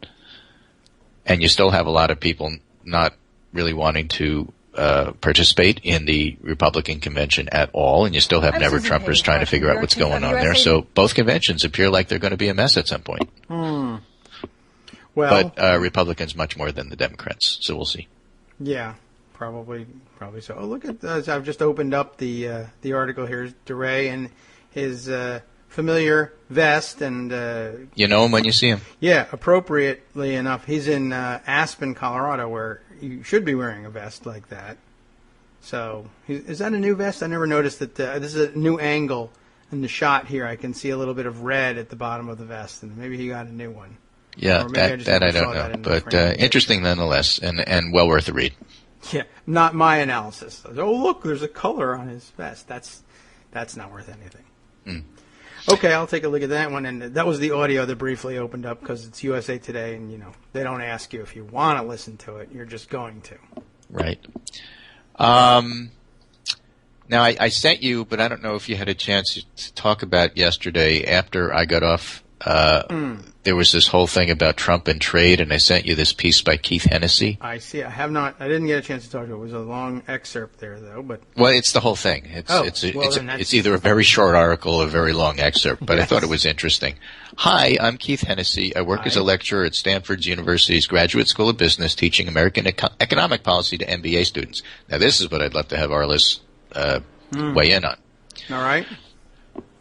And you still have a lot of people not really wanting to participate in the Republican convention at all, and you still have never-Trumpers trying to figure out what's going on there. So both conventions appear like they're going to be a mess at some point. Well, but Republicans much more than the Democrats, so we'll see. Yeah, probably so. Oh, look at this. I've just opened up the article here. DeRay and his familiar vest, and you know him when you see him. Yeah, appropriately enough, he's in Aspen, Colorado, where you should be wearing a vest like that. So, is that a new vest? I never noticed that. This is a new angle in the shot here. I can see a little bit of red at the bottom of the vest, and maybe he got a new one. Yeah, that I don't know, but interesting nonetheless, and well worth a read. Yeah, not my analysis. Oh, look, there's a color on his vest. That's not worth anything. Okay, I'll take a look at that one. And that was the audio that briefly opened up because it's USA Today, and they don't ask you if you want to listen to it. You're just going to. Right. Now I sent you, but I don't know if you had a chance to talk about yesterday after I got off. There was this whole thing about Trump and trade, and I sent you this piece by Keith Hennessy. I see. I have not. I didn't get a chance to talk to it. It was a long excerpt there, though. But it's the whole thing. It's either a very short article or a very long excerpt. But yes. I thought it was interesting. Hi, I'm Keith Hennessy. I work as a lecturer at Stanford University's Graduate School of Business, teaching American economic policy to MBA students. Now, this is what I'd love to have Arliss weigh in on. All right.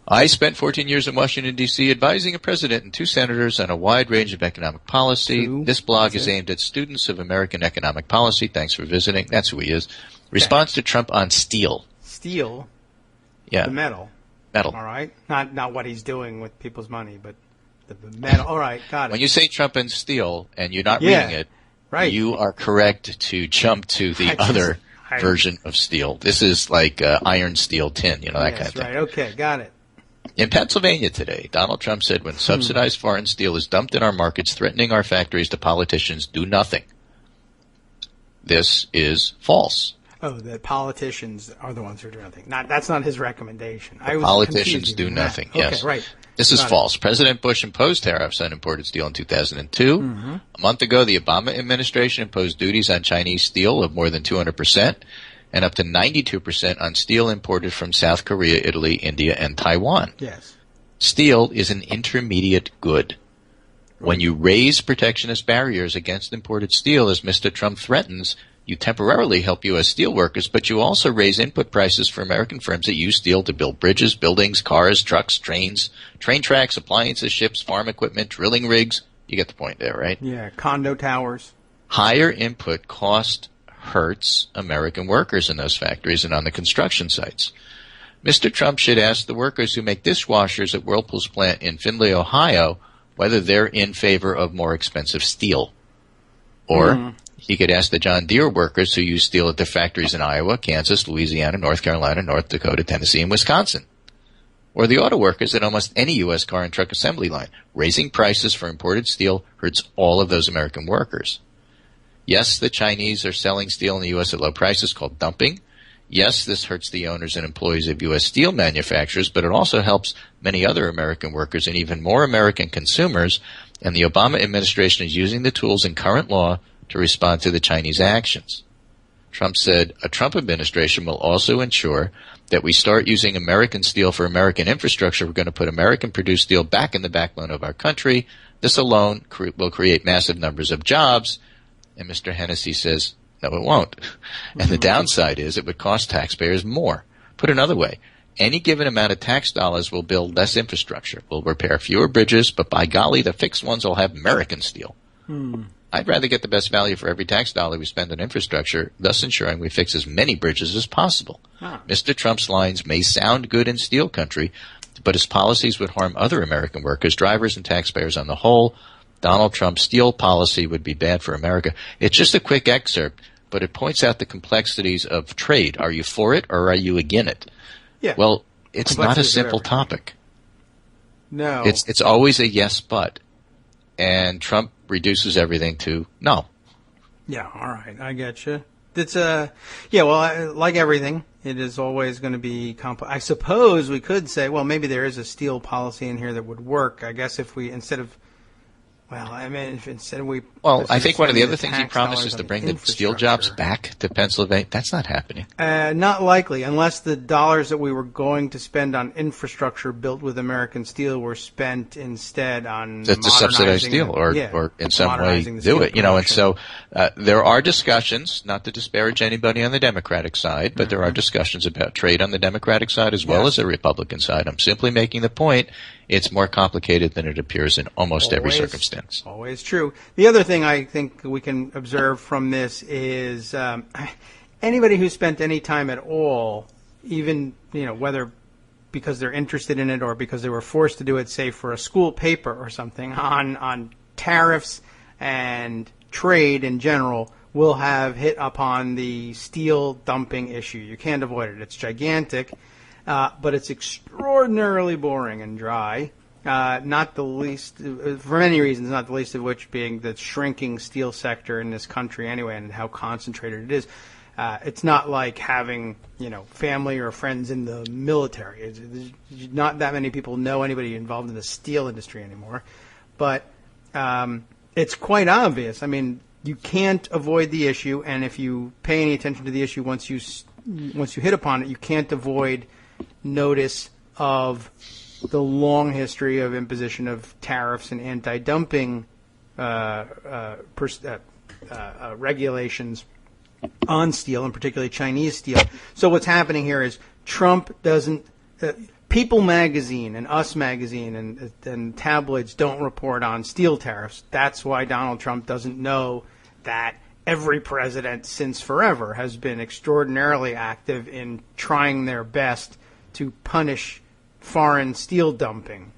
I spent 14 years in Washington, D.C., advising a president and 2 senators on a wide range of economic policy. This blog is aimed at students of American economic policy. Thanks for visiting. That's who he is. Response to Trump on steel. Steel? Yeah. The metal. Metal. All right. Not what he's doing with people's money, but the metal. All right. Got it. When you say Trump and steel and you're not reading it, right. You are correct to jump to the other version of steel. This is like iron, steel, tin, that kind of thing. Right. Okay. Got it. In Pennsylvania today, Donald Trump said when subsidized foreign steel is dumped in our markets, threatening our factories, the politicians do nothing. This is false. Oh, the politicians are the ones who do nothing. That's not his recommendation. Politicians do nothing, yes. Okay, right. This is false. President Bush imposed tariffs on imported steel in 2002. A month ago, the Obama administration imposed duties on Chinese steel of more than 200%. And up to 92% on steel imported from South Korea, Italy, India, and Taiwan. Yes. Steel is an intermediate good. When you raise protectionist barriers against imported steel, as Mr. Trump threatens, you temporarily help U.S. steel workers, but you also raise input prices for American firms that use steel to build bridges, buildings, cars, trucks, trains, train tracks, appliances, ships, farm equipment, drilling rigs. You get the point there, right? Yeah, condo towers. Higher input cost hurts American workers in those factories and on the construction sites. Mr. Trump should ask the workers who make dishwashers at Whirlpool's plant in Findlay, Ohio, whether they're in favor of more expensive steel. Or he could ask the John Deere workers who use steel at their factories in Iowa, Kansas, Louisiana, North Carolina, North Dakota, Tennessee, and Wisconsin. Or the auto workers at almost any U.S. car and truck assembly line. Raising prices for imported steel hurts all of those American workers. Yes, the Chinese are selling steel in the U.S. at low prices, called dumping. Yes, this hurts the owners and employees of U.S. steel manufacturers, but it also helps many other American workers and even more American consumers, and the Obama administration is using the tools in current law to respond to the Chinese actions. Trump said, a Trump administration will also ensure that we start using American steel for American infrastructure. We're going to put American-produced steel back in the backbone of our country. This alone will create massive numbers of jobs. And Mr. Hennessy says, no, it won't. And the downside is it would cost taxpayers more. Put another way, any given amount of tax dollars will build less infrastructure. We'll repair fewer bridges, but by golly, the fixed ones will have American steel. I'd rather get the best value for every tax dollar we spend on infrastructure, thus ensuring we fix as many bridges as possible. Mr. Trump's lines may sound good in steel country, but his policies would harm other American workers, drivers, and taxpayers on the whole. Donald Trump's steel policy would be bad for America. It's just a quick excerpt, but it points out the complexities of trade. Are you for it or are you against it? Yeah. Well, it's not a simple topic. No. It's always a yes, but. And Trump reduces everything to no. Yeah, all right. I get you. It's like everything, it is always going to be complex. I suppose we could say, well, maybe there is a steel policy in here that would work. I guess if we, instead of I think one of the other things he promised is to bring the steel jobs back to Pennsylvania. That's not happening. Not likely, unless the dollars that we were going to spend on infrastructure built with American steel were spent instead on to subsidize steel or in some way do it. And so there are discussions, not to disparage anybody on the Democratic side, but there are discussions about trade on the Democratic side as well as the Republican side. I'm simply making the point. It's more complicated than it appears in almost every circumstance. Always true. The other thing I think we can observe from this is anybody who spent any time at all, even whether because they're interested in it or because they were forced to do it, say for a school paper or something, on tariffs and trade in general, will have hit upon the steel dumping issue. You can't avoid it. It's gigantic. But it's extraordinarily boring and dry, not the least, for many reasons, not the least of which being the shrinking steel sector in this country anyway and how concentrated it is. It's not like having, family or friends in the military. There's not that many people know anybody involved in the steel industry anymore. But it's quite obvious. I mean, you can't avoid the issue, and if you pay any attention to the issue once you hit upon it, you can't avoid notice of the long history of imposition of tariffs and anti-dumping regulations on steel, and particularly Chinese steel. So what's happening here is Trump doesn't People magazine and Us magazine and tabloids don't report on steel tariffs. That's why Donald Trump doesn't know that every president since forever has been extraordinarily active in trying their best to punish foreign steel dumping.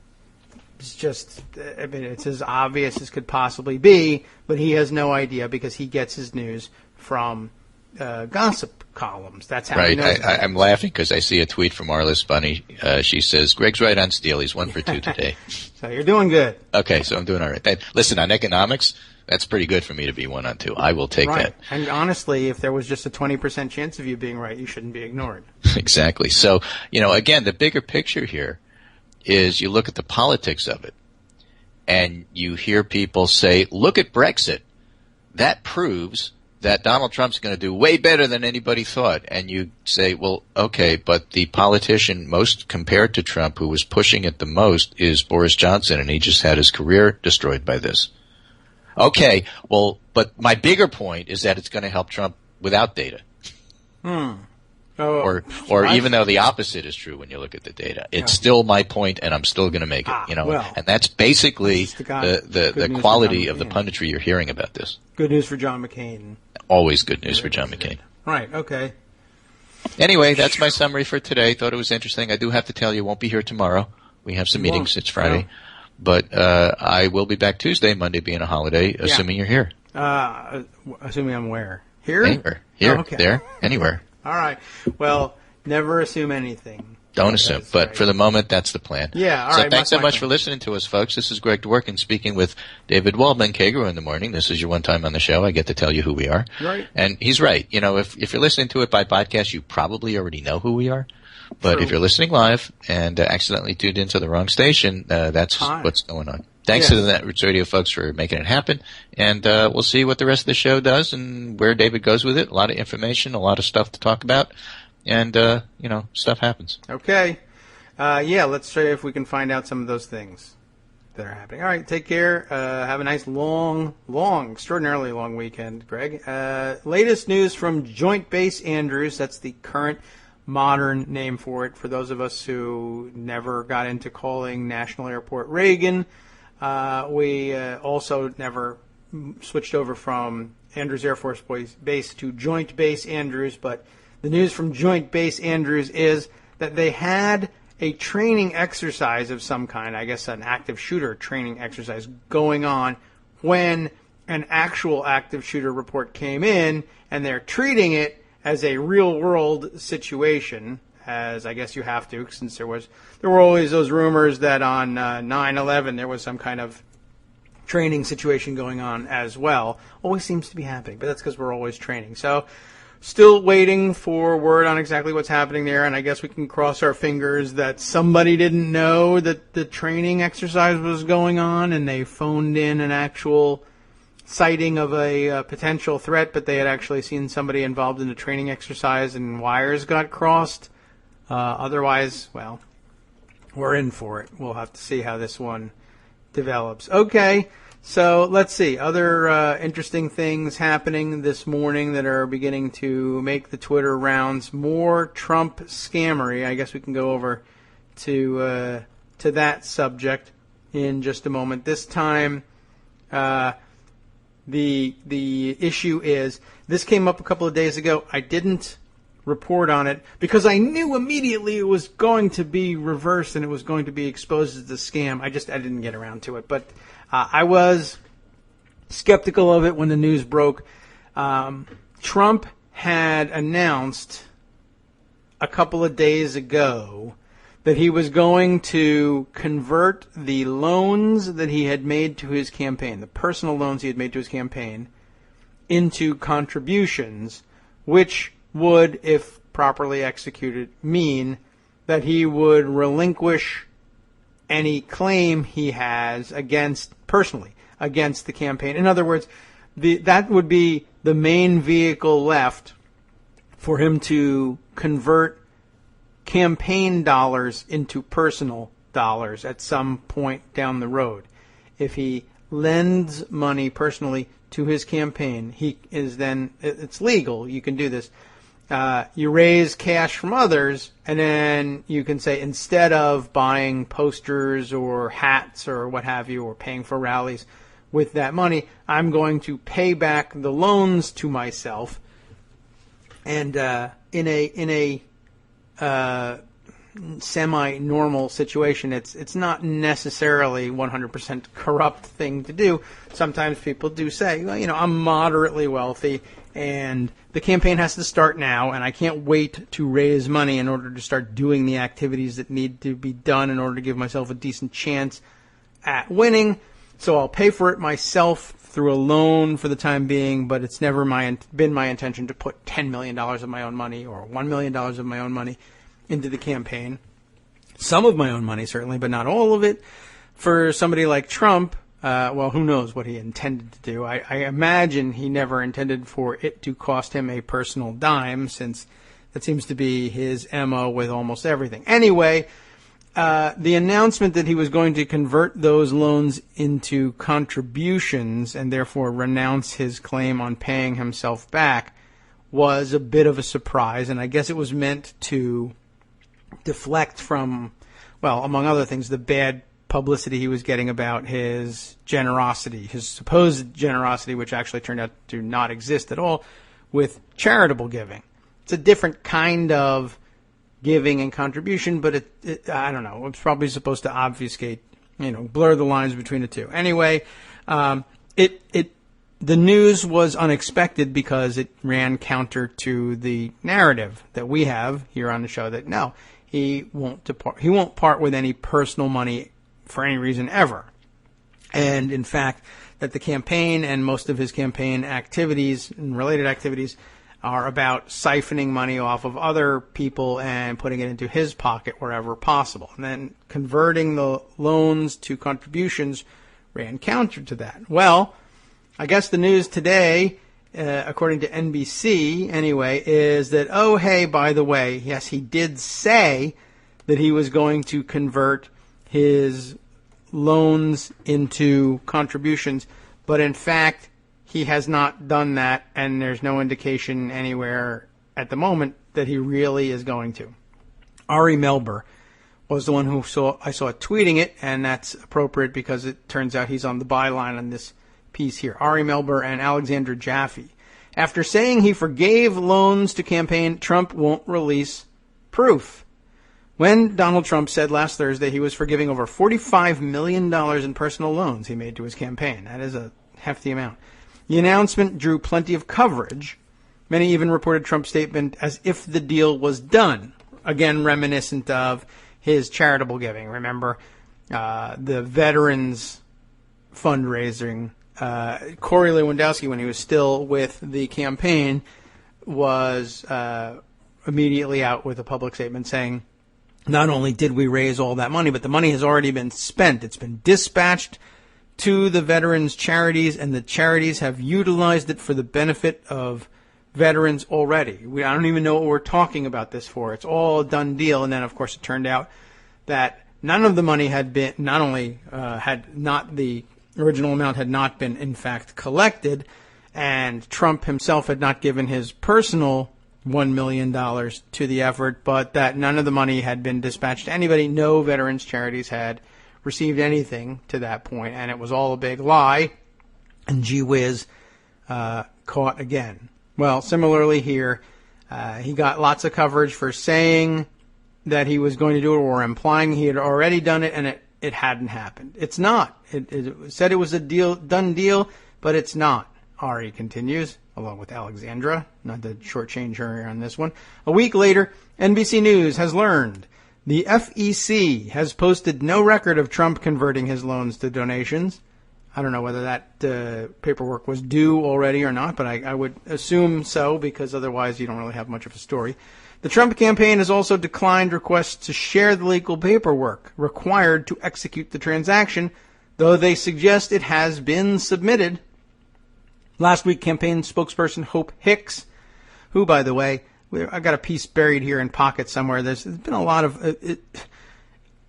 It's just, it's as obvious as could possibly be, but he has no idea because he gets his news from gossip columns. That's how he knows. I'm laughing because I see a tweet from Arliss Bunny. She says, Greg's right on steel. He's 1 for 2 today. So you're doing good. Okay, so I'm doing all right. Listen, on economics, that's pretty good for me to be 1 on 2. I will take that. And honestly, if there was just a 20% chance of you being right, you shouldn't be ignored. Exactly. So, again, the bigger picture here is you look at the politics of it, and you hear people say, look at Brexit. That proves that Donald Trump's going to do way better than anybody thought. And you say, well, okay, but the politician most compared to Trump who was pushing it the most is Boris Johnson, and he just had his career destroyed by this. Okay, well, but my bigger point is that it's going to help Trump without data. Or even though the opposite is true when you look at the data. It's still my point, and I'm still going to make it. And that's basically the quality of the punditry you're hearing about this. Good news for John McCain. Always good news for John McCain. Right, okay. Anyway, that's my summary for today. Thought it was interesting. I do have to tell you, won't be here tomorrow. We have some meetings. It's Friday. No. But I will be back Tuesday, Monday being a holiday, assuming you're here. Assuming I'm where? Here? Anywhere. Here, okay. There, anywhere. All right. Well, never assume anything. Don't assume. But for the moment, that's the plan. Yeah, all right. So thanks so much for listening to us, folks. This is Greg Dworkin speaking with David Waldman, Kagro in the morning. This is your one time on the show. I get to tell you who we are. Right. And he's right. If you're listening to it by podcast, you probably already know who we are. But True. If you're listening live and accidentally tuned into the wrong station, that's what's going on. Thanks to the Netroots Radio folks for making it happen. And we'll see what the rest of the show does and where David goes with it. A lot of information, a lot of stuff to talk about. And, stuff happens. Okay. Let's try if we can find out some of those things that are happening. All right, take care. Have a nice extraordinarily long weekend, Greg. Latest news from Joint Base Andrews. That's the current modern name for it. For those of us who never got into calling National Airport Reagan, we also never switched over from Andrews Air Force Base to Joint Base Andrews. But the news from Joint Base Andrews is that they had a training exercise of some kind, I guess an active shooter training exercise going on when an actual active shooter report came in, and they're treating it as a real-world situation, as I guess you have to, since there were always those rumors that on 9/11 there was some kind of training situation going on as well. Always seems to be happening, but that's because we're always training. So still waiting for word on exactly what's happening there, and I guess we can cross our fingers that somebody didn't know that the training exercise was going on and they phoned in an actual sighting of a potential threat, but they had actually seen somebody involved in the training exercise and wires got crossed. Otherwise, well, we're in for it. We'll have to see how this one develops. Okay, so let's see. Other interesting things happening this morning that are beginning to make the Twitter rounds. More Trump scammery. I guess we can go over to that subject in just a moment. This time, the issue is, this came up a couple of days ago. I didn't report on it because I knew immediately it was going to be reversed and it was going to be exposed as a scam. I didn't get around to it, but I was skeptical of it when the news broke. Trump had announced a couple of days ago that he was going to convert the loans that he had made to his campaign, the personal loans he had made to his campaign, into contributions, which would, if properly executed, mean that he would relinquish any claim he has personally against the campaign. In other words, that would be the main vehicle left for him to convert campaign dollars into personal dollars at some point down the road. If he lends money personally to his campaign, it's legal. You can do this. You raise cash from others, and then you can say, instead of buying posters or hats or what have you, or paying for rallies with that money, I'm going to pay back the loans to myself. And in a semi-normal situation, it's not necessarily 100% corrupt thing to do. Sometimes people do say, well, I'm moderately wealthy, and the campaign has to start now, and I can't wait to raise money in order to start doing the activities that need to be done in order to give myself a decent chance at winning. So I'll pay for it myself through a loan for the time being, but it's never been my intention to put $10 million of my own money or $1 million of my own money into the campaign. Some of my own money, certainly, but not all of it. For somebody like Trump, Well, who knows what he intended to do. I imagine he never intended for it to cost him a personal dime, since that seems to be his MO with almost everything. Anyway, the announcement that he was going to convert those loans into contributions and therefore renounce his claim on paying himself back was a bit of a surprise, and I guess it was meant to deflect from, well, among other things, the bad publicity he was getting about his generosity, his supposed generosity, which actually turned out to not exist at all, with charitable giving. It's a different kind of giving and contribution, but I don't know, it's probably supposed to obfuscate, blur the lines between the two. Anyway, the news was unexpected because it ran counter to the narrative that we have here on the show that no, he won't part with any personal money for any reason ever. And in fact, that the campaign and most of his campaign activities and related activities are about siphoning money off of other people and putting it into his pocket wherever possible. And then converting the loans to contributions ran counter to that. Well, I guess the news today, according to NBC anyway, is that, oh, hey, by the way, yes, he did say that he was going to convert his loans into contributions, but in fact, he has not done that, and there's no indication anywhere at the moment that he really is going to. Ari Melber was the one who I saw tweeting it, and that's appropriate because it turns out he's on the byline on this piece here. Ari Melber and Alexandra Jaffe. After saying he forgave loans to campaign, Trump won't release proof. When Donald Trump said last Thursday he was forgiving over $45 million in personal loans he made to his campaign. That is a hefty amount. The announcement drew plenty of coverage. Many even reported Trump's statement as if the deal was done. Again, reminiscent of his charitable giving. Remember, the veterans fundraising. Corey Lewandowski, when he was still with the campaign, was immediately out with a public statement saying, not only did we raise all that money, but the money has already been spent. It's been dispatched to the veterans charities, and the charities have utilized it for the benefit of veterans already. I don't even know what we're talking about this for. It's all a done deal. And then, of course, it turned out that none of the money had been, not only had not the original amount had not been, in fact, collected, and Trump himself had not given his personal $1 million to the effort, but that none of the money had been dispatched to anybody. No veterans charities had received anything to that point, and it was all a big lie, and gee whiz, caught again. Well, similarly here, he got lots of coverage for saying that he was going to do it or implying he had already done it, and it hadn't happened. It's not. It said it was a done deal, but it's not. Ari continues, along with Alexandra, not to shortchange her on this one. A week later, NBC News has learned the FEC has posted no record of Trump converting his loans to donations. I don't know whether that paperwork was due already or not, but I would assume so, because otherwise you don't really have much of a story. The Trump campaign has also declined requests to share the legal paperwork required to execute the transaction, though they suggest it has been submitted. Last week, campaign spokesperson Hope Hicks, who, by the way, I got a piece buried here in pocket somewhere. There's been a lot of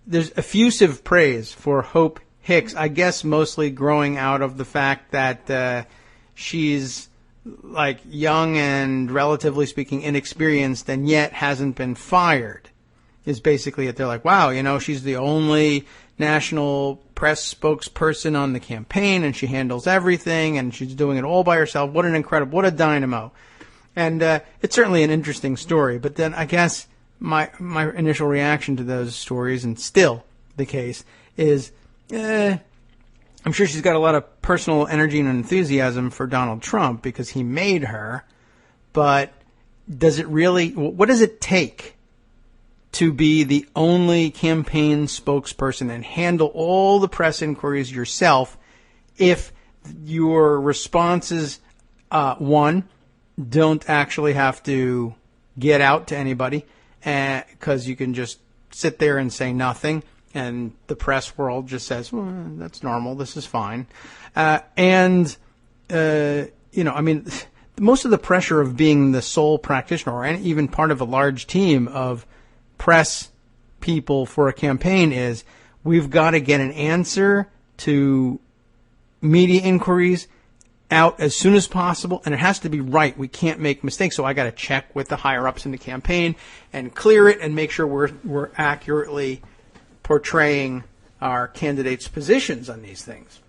there's effusive praise for Hope Hicks, I guess mostly growing out of the fact that she's like young and relatively speaking inexperienced and yet hasn't been fired. Is basically it. They're like, wow, she's the only national press spokesperson on the campaign and she handles everything and she's doing it all by herself. What a dynamo. And it's certainly an interesting story. But then I guess my initial reaction to those stories, and still the case, is I'm sure she's got a lot of personal energy and enthusiasm for Donald Trump because he made her. But what does it take to be the only campaign spokesperson and handle all the press inquiries yourself if your responses, one, don't actually have to get out to anybody because you can just sit there and say nothing, And the press world just says, well, that's normal, this is fine. Most of the pressure of being the sole practitioner or even part of a large team of press people for a campaign is we've got to get an answer to media inquiries out as soon as possible, and it has to be right. We can't make mistakes, so I got to check with the higher-ups in the campaign and clear it and make sure we're accurately portraying our candidates' positions on these things.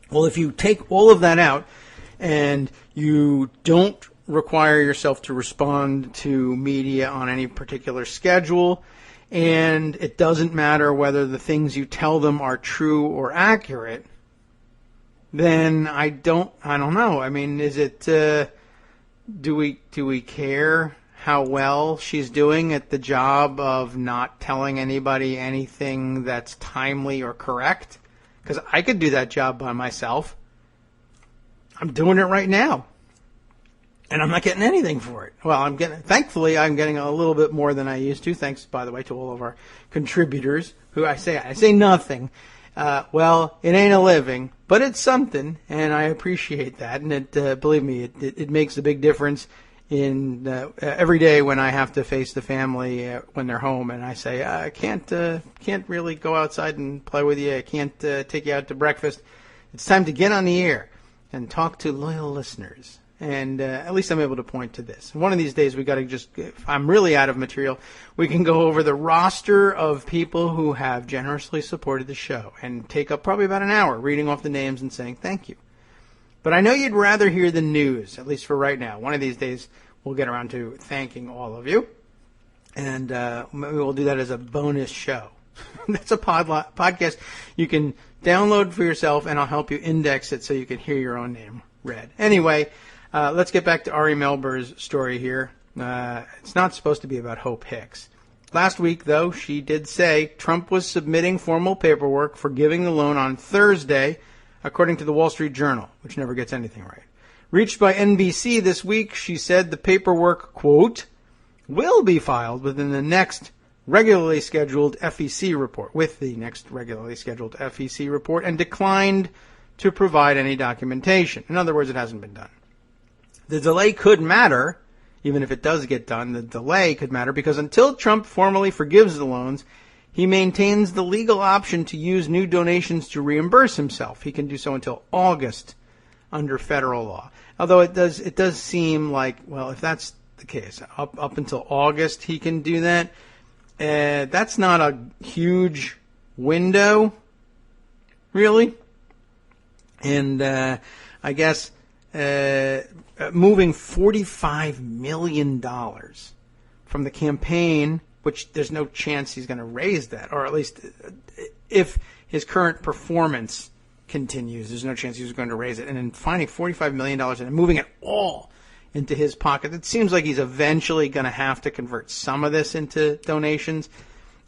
Well, if you take all of that out and you don't require yourself to respond to media on any particular schedule, and it doesn't matter whether the things you tell them are true or accurate, then I don't know. I mean, is it, do we care how well she's doing at the job of not telling anybody anything that's timely or correct? Because I could do that job by myself. I'm doing it right now. And I'm not getting anything for it. Well, thankfully, I'm getting a little bit more than I used to. Thanks, by the way, to all of our contributors who I say nothing. Well, it ain't a living, but it's something, and I appreciate that. And it, believe me, it makes a big difference in every day when I have to face the family when they're home, and I say I can't really go outside and play with you. I can't take you out to breakfast. It's time to get on the air and talk to loyal listeners. And at least I'm able to point to this. One of these days, we got to just, if I'm really out of material, we can go over the roster of people who have generously supported the show and take up probably about an hour reading off the names and saying thank you. But I know you'd rather hear the news, at least for right now. One of these days, we'll get around to thanking all of you. And maybe we'll do that as a bonus show. That's a podcast you can download for yourself, and I'll help you index it so you can hear your own name read. Anyway, let's get back to Ari Melber's story here. It's not supposed to be about Hope Hicks. Last week, though, she did say Trump was submitting formal paperwork for giving the loan on Thursday, according to the Wall Street Journal, which never gets anything right. Reached by NBC this week, she said the paperwork, quote, will be filed within the next regularly scheduled FEC report, and declined to provide any documentation. In other words, it hasn't been done. The delay could matter, even if it does get done, the delay could matter because until Trump formally forgives the loans, he maintains the legal option to use new donations to reimburse himself. He can do so until August under federal law. Although it does seem like, well, if that's the case, up until August he can do that. That's not a huge window, really. And I guess moving $45 million from the campaign, which there's no chance he's going to raise that, or at least if his current performance continues, there's no chance he's going to raise it. And then finding $45 million and moving it all into his pocket, it seems like he's eventually going to have to convert some of this into donations.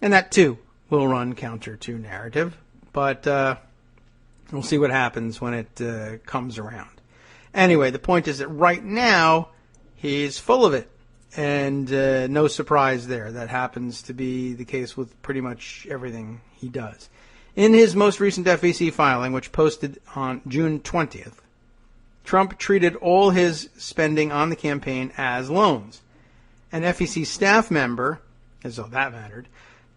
And that, too, will run counter to narrative. But we'll see what happens when it comes around. Anyway, the point is that right now, he's full of it. And no surprise there. That happens to be the case with pretty much everything he does. In his most recent FEC filing, which posted on June 20th, Trump treated all his spending on the campaign as loans. An FEC staff member, as though that mattered,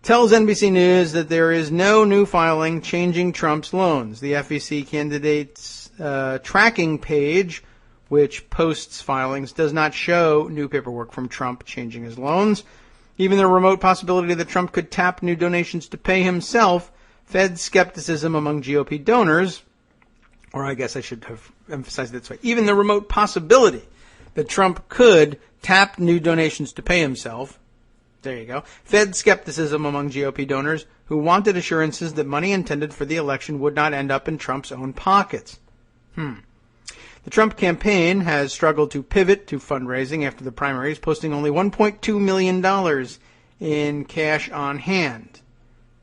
tells NBC News that there is no new filing changing Trump's loans. The FEC candidate's tracking page, which posts filings, does not show new paperwork from Trump changing his loans. Even the remote possibility that Trump could tap new donations to pay himself fed skepticism among GOP donors, or I guess I should have emphasized it this way. Even the remote possibility that Trump could tap new donations to pay himself, there you go, fed skepticism among GOP donors who wanted assurances that money intended for the election would not end up in Trump's own pockets. The Trump campaign has struggled to pivot to fundraising after the primaries, posting only $1.2 million in cash on hand.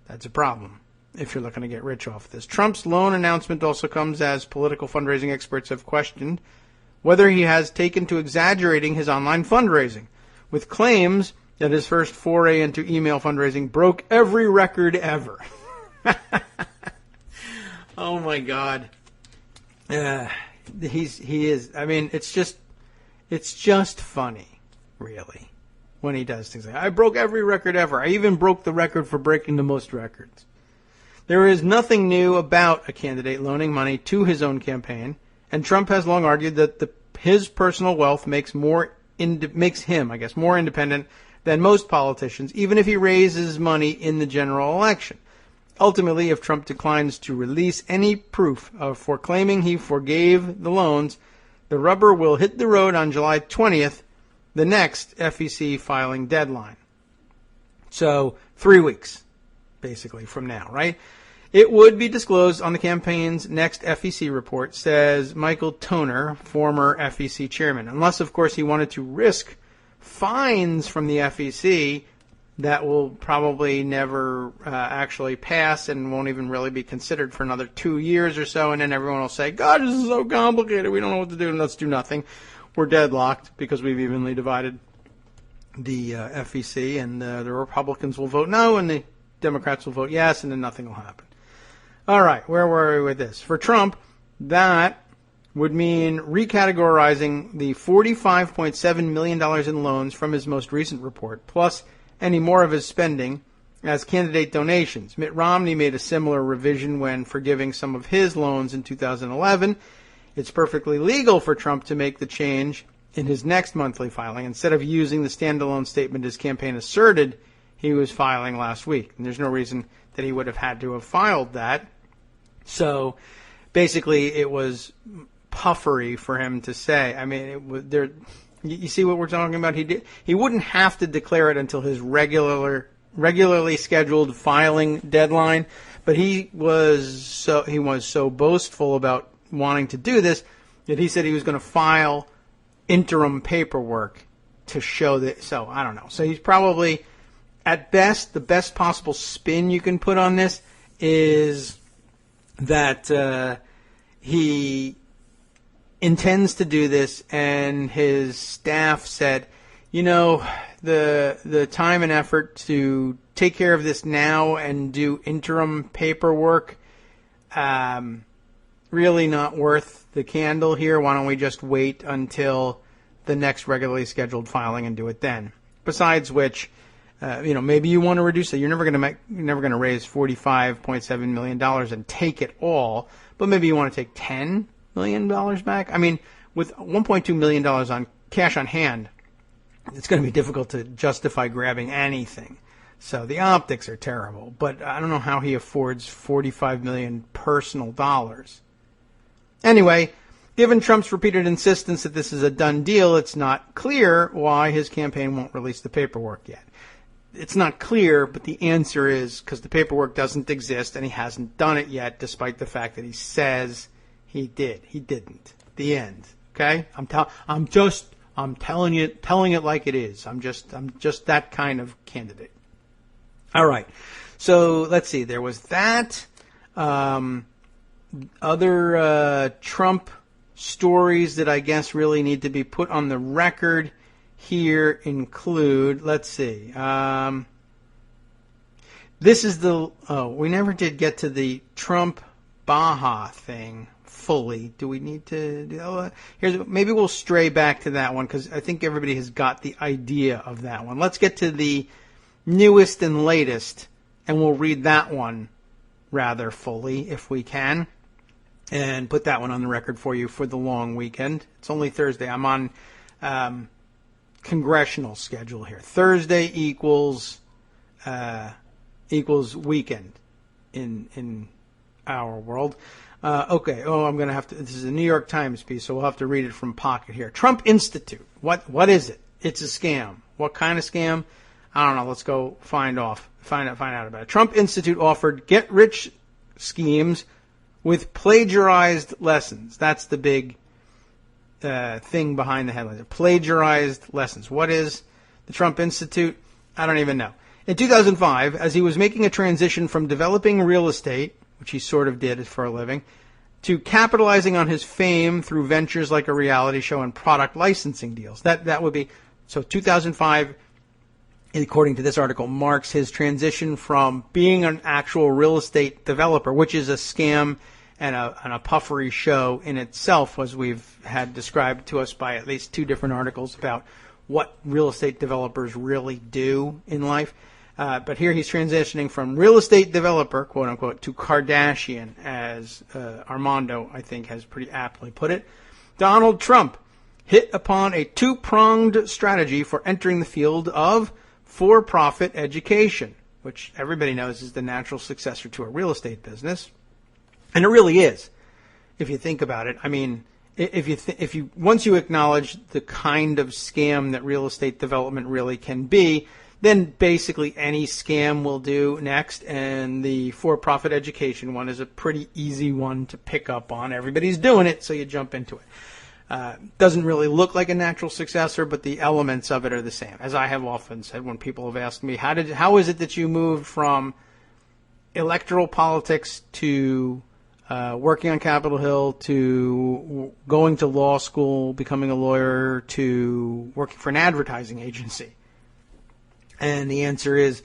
That's a problem if you're looking to get rich off this. Trump's loan announcement also comes as political fundraising experts have questioned whether he has taken to exaggerating his online fundraising, with claims that his first foray into email fundraising broke every record ever. Oh my God. He is. I mean, it's just funny, really, when he does things like, I broke every record ever. I even broke the record for breaking the most records. There is nothing new about a candidate loaning money to his own campaign, and Trump has long argued that his personal wealth makes him, I guess, more independent than most politicians, even if he raises money in the general election. Ultimately, if Trump declines to release any proof for claiming he forgave the loans, the rubber will hit the road on July 20th, the next FEC filing deadline. So, 3 weeks, basically, from now, right? It would be disclosed on the campaign's next FEC report, says Michael Toner, former FEC chairman. Unless, of course, he wanted to risk fines from the FEC that will probably never actually pass and won't even really be considered for another 2 years or so, and then everyone will say, God, this is so complicated, we don't know what to do, and let's do nothing. We're deadlocked because we've evenly divided the FEC, and the Republicans will vote no, and the Democrats will vote yes, and then nothing will happen. All right, where were we with this? For Trump, that would mean recategorizing the $45.7 million in loans from his most recent report, plus any more of his spending, as candidate donations. Mitt Romney made a similar revision when forgiving some of his loans in 2011. It's perfectly legal for Trump to make the change in his next monthly filing instead of using the standalone statement his campaign asserted he was filing last week. And there's no reason that he would have had to have filed that. So basically it was puffery for him to say. I mean, it was there. You see what we're talking about? He wouldn't have to declare it until his regularly scheduled filing deadline, but he was so boastful about wanting to do this that he said he was going to file interim paperwork to show that. So I don't know. So he's probably, at best, the best possible spin you can put on this is that he intends to do this, and his staff said, you know, the time and effort to take care of this now and do interim paperwork, really not worth the candle here. Why don't we just wait until the next regularly scheduled filing and do it then? Besides which, maybe you want to reduce it. You're never going to raise $45.7 million and take it all, but maybe you want to take $10 million back. I mean, with $1.2 million on cash on hand, it's going to be difficult to justify grabbing anything. So the optics are terrible, but I don't know how he affords $45 million personal dollars. Anyway, given Trump's repeated insistence that this is a done deal, it's not clear why his campaign won't release the paperwork yet. It's not clear, but the answer is because the paperwork doesn't exist and he hasn't done it yet, despite the fact that he says he did. He didn't. The end. Okay? I'm telling it like it is. I'm just that kind of candidate. All right. So let's see. There was that. Other Trump stories that I guess really need to be put on the record here include, let's see. This is we never did get to the Trump Baja thing fully. Do we need to do maybe we'll stray back to that one because I think everybody has got the idea of that one. Let's get to the newest and latest, and we'll read that one rather fully if we can, and put that one on the record for you for the long weekend. It's only Thursday. I'm on congressional schedule here. Thursday equals weekend in our world. Okay. I'm going to have to. This is a New York Times piece, so we'll have to read it from pocket here. Trump Institute. What is it? It's a scam. What kind of scam? I don't know. Let's go find out about it. Trump Institute offered get-rich schemes with plagiarized lessons. That's the big thing behind the headlines. Plagiarized lessons. What is the Trump Institute? I don't even know. In 2005, as he was making a transition from developing real estate, which he sort of did for a living, to capitalizing on his fame through ventures like a reality show and product licensing deals. That would be, so 2005, according to this article, marks his transition from being an actual real estate developer, which is a scam and a puffery show in itself, as we've had described to us by at least 2 different articles about what real estate developers really do in life. But here he's transitioning from real estate developer, quote unquote, to Kardashian, as Armando, I think, has pretty aptly put it. Donald Trump hit upon a 2-pronged strategy for entering the field of for-profit education, which everybody knows is the natural successor to a real estate business. And it really is, if you think about it. I mean, if you once you acknowledge the kind of scam that real estate development really can be, then basically any scam will do next, and the for-profit education one is a pretty easy one to pick up on. Everybody's doing it, so you jump into it. Doesn't really look like a natural successor, but the elements of it are the same. As I have often said when people have asked me, how is it that you moved from electoral politics to working on Capitol Hill to going to law school, becoming a lawyer, to working for an advertising agency? And the answer is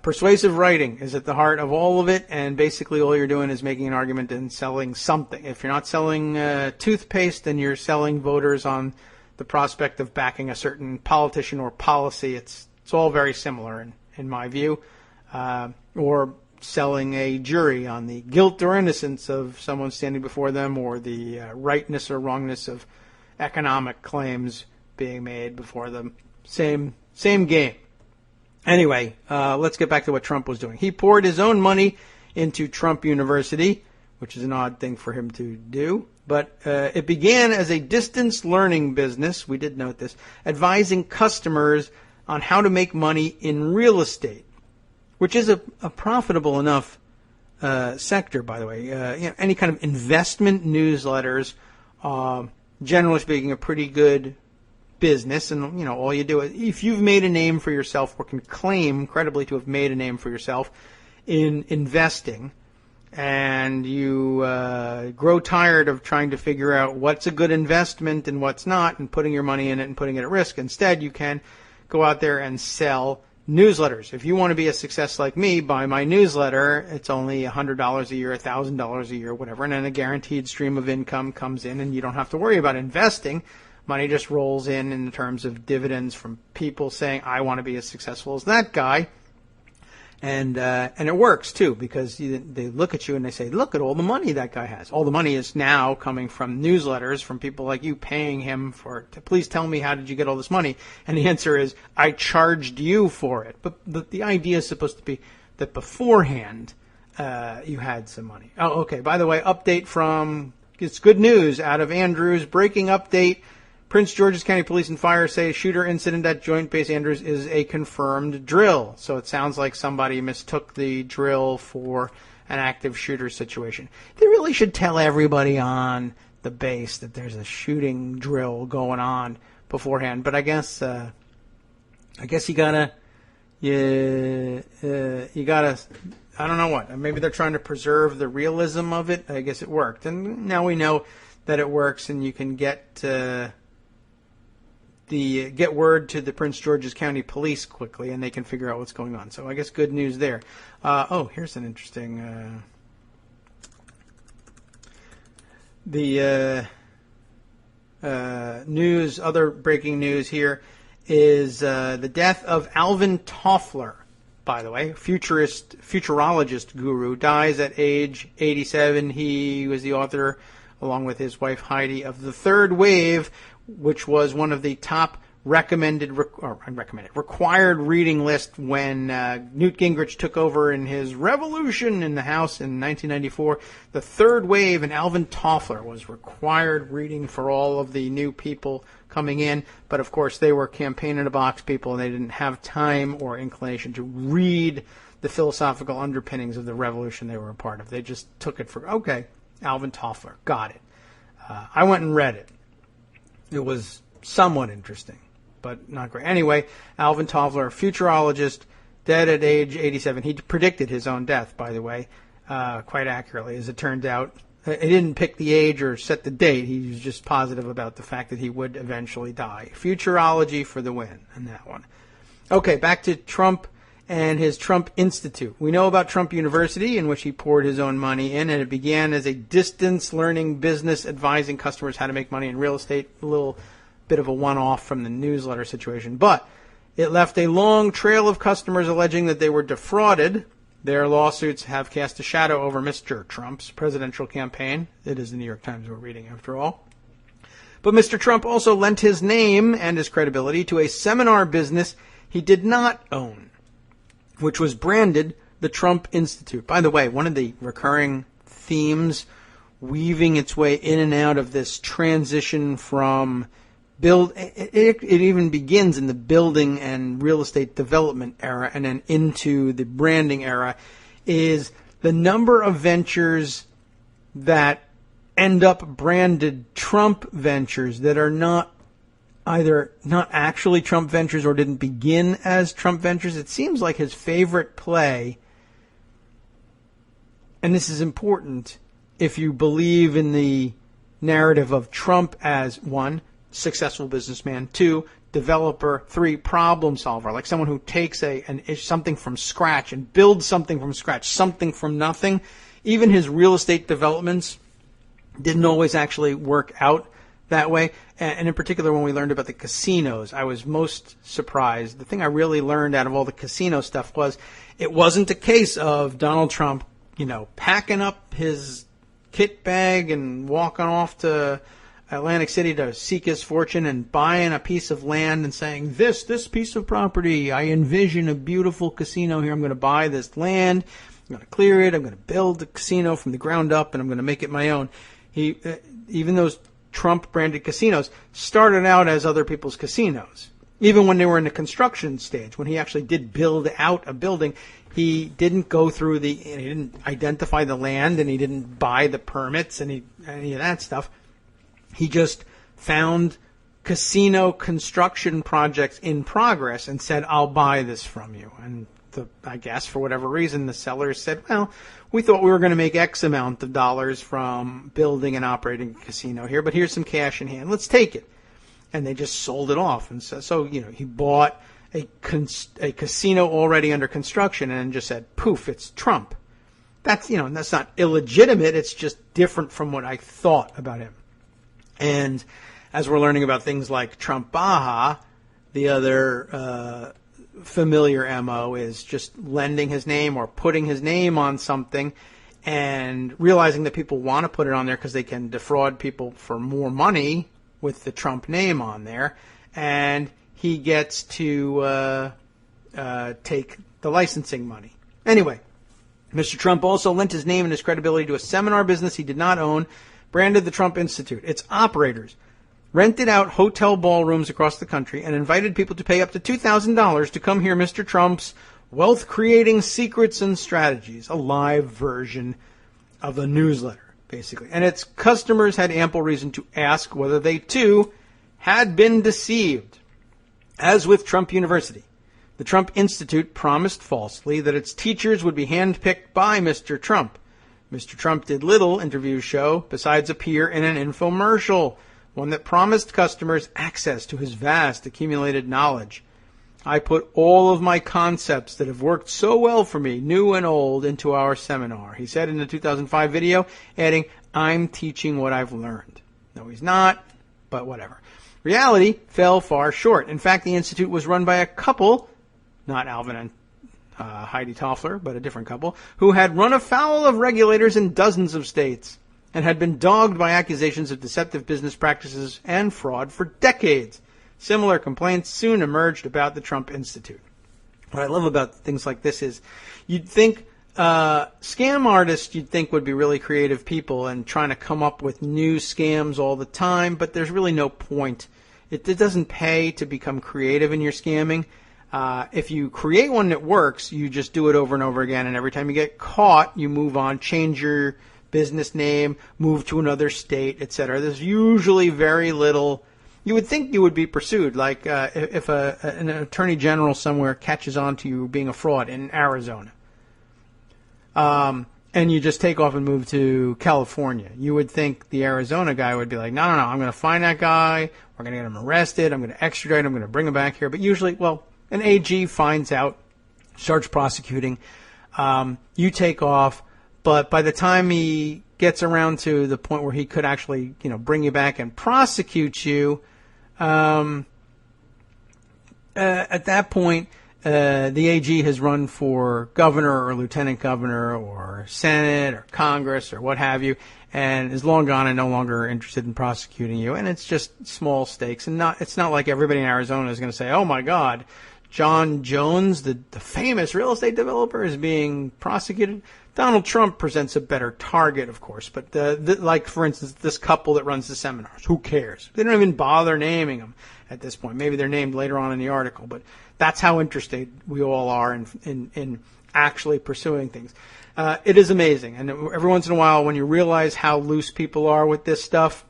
persuasive writing is at the heart of all of it, and basically all you're doing is making an argument and selling something. If you're not selling toothpaste, then you're selling voters on the prospect of backing a certain politician or policy. It's all very similar in my view. Or selling a jury on the guilt or innocence of someone standing before them, or the rightness or wrongness of economic claims being made before them. Same game. Anyway, let's get back to what Trump was doing. He poured his own money into Trump University, which is an odd thing for him to do. But it began as a distance learning business, we did note this, advising customers on how to make money in real estate, which is a profitable enough sector, by the way. Any kind of investment newsletters, generally speaking, a pretty good business. And, all you do is, if you've made a name for yourself or can claim credibly to have made a name for yourself in investing, and you grow tired of trying to figure out what's a good investment and what's not, and putting your money in it and putting it at risk, instead you can go out there and sell newsletters. If you want to be a success like me, buy my newsletter. It's only $100 a year, $1,000 a year, whatever, and then a guaranteed stream of income comes in, and you don't have to worry about investing. Money just rolls in terms of dividends from people saying, I want to be as successful as that guy. And it works, too, because they look at you and they say, look at all the money that guy has. All the money is now coming from newsletters, from people like you paying him please tell me, how did you get all this money? And the answer is, I charged you for it. But the idea is supposed to be that beforehand you had some money. Oh, okay. By the way, it's good news out of Andrews. Breaking update. Prince George's County Police and Fire say shooter incident at Joint Base Andrews is a confirmed drill. So it sounds like somebody mistook the drill for an active shooter situation. They really should tell everybody on the base that there's a shooting drill going on beforehand. But I guess you gotta, I don't know what. Maybe they're trying to preserve the realism of it. I guess it worked. And now we know that it works, and you can get word to the Prince George's County Police quickly, and they can figure out what's going on. So I guess good news there. Here's an interesting news. Other breaking news here is the death of Alvin Toffler. By the way, futurologist guru, dies at age 87. He was the author, along with his wife Heidi, of The Third Wave, which was one of the top required reading list when Newt Gingrich took over in his revolution in the House in 1994. The Third Wave and Alvin Toffler was required reading for all of the new people coming in. But, of course, they were campaign-in-a-box people, and they didn't have time or inclination to read the philosophical underpinnings of the revolution they were a part of. They just took it for, okay, Alvin Toffler, got it. I went and read it. It was somewhat interesting, but not great. Anyway, Alvin Toffler, futurologist, dead at age 87. He predicted his own death, by the way, quite accurately, as it turned out. He didn't pick the age or set the date. He was just positive about the fact that he would eventually die. Futurology for the win on that one. Okay, back to Trump and his Trump Institute. We know about Trump University, in which he poured his own money in, and it began as a distance learning business advising customers how to make money in real estate, a little bit of a one-off from the newsletter situation. But it left a long trail of customers alleging that they were defrauded. Their lawsuits have cast a shadow over Mr. Trump's presidential campaign. It is the New York Times we're reading, after all. But Mr. Trump also lent his name and his credibility to a seminar business he did not own, which was branded the Trump Institute. By the way, one of the recurring themes weaving its way in and out of this transition from it even begins in the building and real estate development era and then into the branding era, is the number of ventures that end up branded Trump ventures that are not actually Trump ventures or didn't begin as Trump ventures. It seems like his favorite play, and this is important if you believe in the narrative of Trump as 1, successful businessman, 2, developer, 3, problem solver, like someone who takes something from scratch and builds something from scratch, something from nothing. Even his real estate developments didn't always actually work out that way. And in particular, when we learned about the casinos, I was most surprised. The thing I really learned out of all the casino stuff was it wasn't a case of Donald Trump, packing up his kit bag and walking off to Atlantic City to seek his fortune and buying a piece of land and saying, this piece of property, I envision a beautiful casino here. I'm going to buy this land. I'm going to clear it. I'm going to build the casino from the ground up, and I'm going to make it my own. Even those Trump-branded casinos started out as other people's casinos. Even when they were in the construction stage, when he actually did build out a building, he didn't go through he didn't identify the land, and he didn't buy the permits and any of that stuff. He just found casino construction projects in progress and said, I'll buy this from you. And I guess for whatever reason, the sellers said, well, we thought we were going to make X amount of dollars from building and operating a casino here, but here's some cash in hand. Let's take it. And they just sold it off. And so he bought a casino already under construction and then just said, poof, it's Trump. That's not illegitimate. It's just different from what I thought about him. And as we're learning about things like Trump Baja, the other familiar MO is just lending his name or putting his name on something and realizing that people want to put it on there because they can defraud people for more money with the Trump name on there. And he gets to take the licensing money. Anyway, Mr. Trump also lent his name and his credibility to a seminar business he did not own, branded the Trump Institute. Its operators rented out hotel ballrooms across the country and invited people to pay up to $2,000 to come hear Mr. Trump's wealth-creating secrets and strategies, a live version of a newsletter, basically. And its customers had ample reason to ask whether they, too, had been deceived. As with Trump University, the Trump Institute promised falsely that its teachers would be handpicked by Mr. Trump. Mr. Trump did little, interviews show, besides appear in an infomercial, one that promised customers access to his vast accumulated knowledge. I put all of my concepts that have worked so well for me, new and old, into our seminar, he said in the 2005 video, adding, I'm teaching what I've learned. No, he's not, but whatever. Reality fell far short. In fact, the Institute was run by a couple, not Alvin and Heidi Toffler, but a different couple, who had run afoul of regulators in dozens of states and had been dogged by accusations of deceptive business practices and fraud for decades. Similar complaints soon emerged about the Trump Institute. What I love about things like this is you'd think scam artists would be really creative people and trying to come up with new scams all the time, but there's really no point. It doesn't pay to become creative in your scamming. If you create one that works, you just do it over and over again, and every time you get caught, you move on, change your business name, move to another state, etc. There's usually very little. You would think you would be pursued, like if an attorney general somewhere catches on to you being a fraud in Arizona, and you just take off and move to California. You would think the Arizona guy would be like, no, I'm going to find that guy. We're going to get him arrested. I'm going to extradite him. I'm going to bring him back here. But usually, well, An AG finds out, starts prosecuting, you take off, but by the time he gets around to the point where he could actually, bring you back and prosecute you, at that point, the AG has run for governor or lieutenant governor or Senate or Congress or what have you, and is long gone and no longer interested in prosecuting you. And it's just small stakes, and it's not like everybody in Arizona is going to say, "Oh my God, John Jones, the famous real estate developer, is being prosecuted." Donald Trump presents a better target, of course, but like, for instance, this couple that runs the seminars, who cares? They don't even bother naming them at this point. Maybe they're named later on in the article, but that's how interested we all are in actually pursuing things. It is amazing, and every once in a while, when you realize how loose people are with this stuff,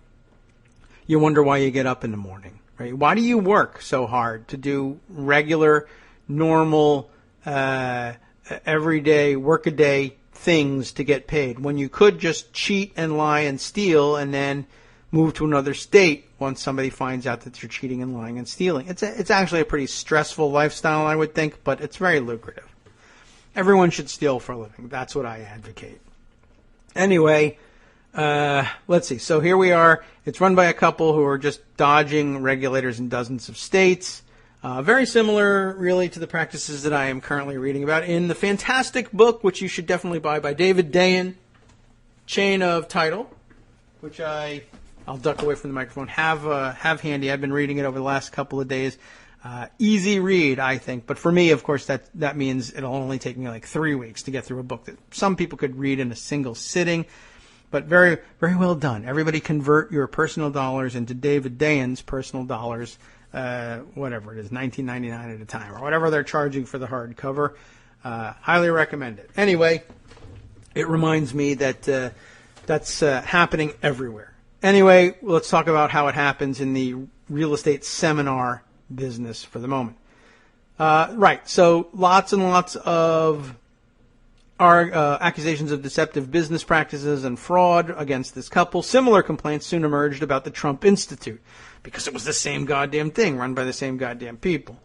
you wonder why you get up in the morning, right? Why do you work so hard to do regular, normal, everyday, work-a-day things to get paid when you could just cheat and lie and steal and then move to another state once somebody finds out that you're cheating and lying and stealing? It's actually a pretty stressful lifestyle, I would think, but it's very lucrative. Everyone should steal for a living. That's what I advocate. Anyway, let's see. So here we are. It's run by a couple who are just dodging regulators in dozens of states. Very similar, really, to the practices that I am currently reading about in the fantastic book, which you should definitely buy, by David Dayen, Chain of Title, which I'll duck away from the microphone, have handy. I've been reading it over the last couple of days. Easy read, I think. But for me, of course, that means it'll only take me like 3 weeks to get through a book that some people could read in a single sitting. But very, very well done. Everybody convert your personal dollars into David Dayen's personal dollars, whatever it is, $19.99 at a time, or whatever they're charging for the hardcover. Highly recommend it. Anyway, it reminds me that that's happening everywhere. Anyway, let's talk about how it happens in the real estate seminar business for the moment. Right, so lots and lots of accusations of deceptive business practices and fraud against this couple. Similar complaints soon emerged about the Trump Institute, because it was the same goddamn thing run by the same goddamn people.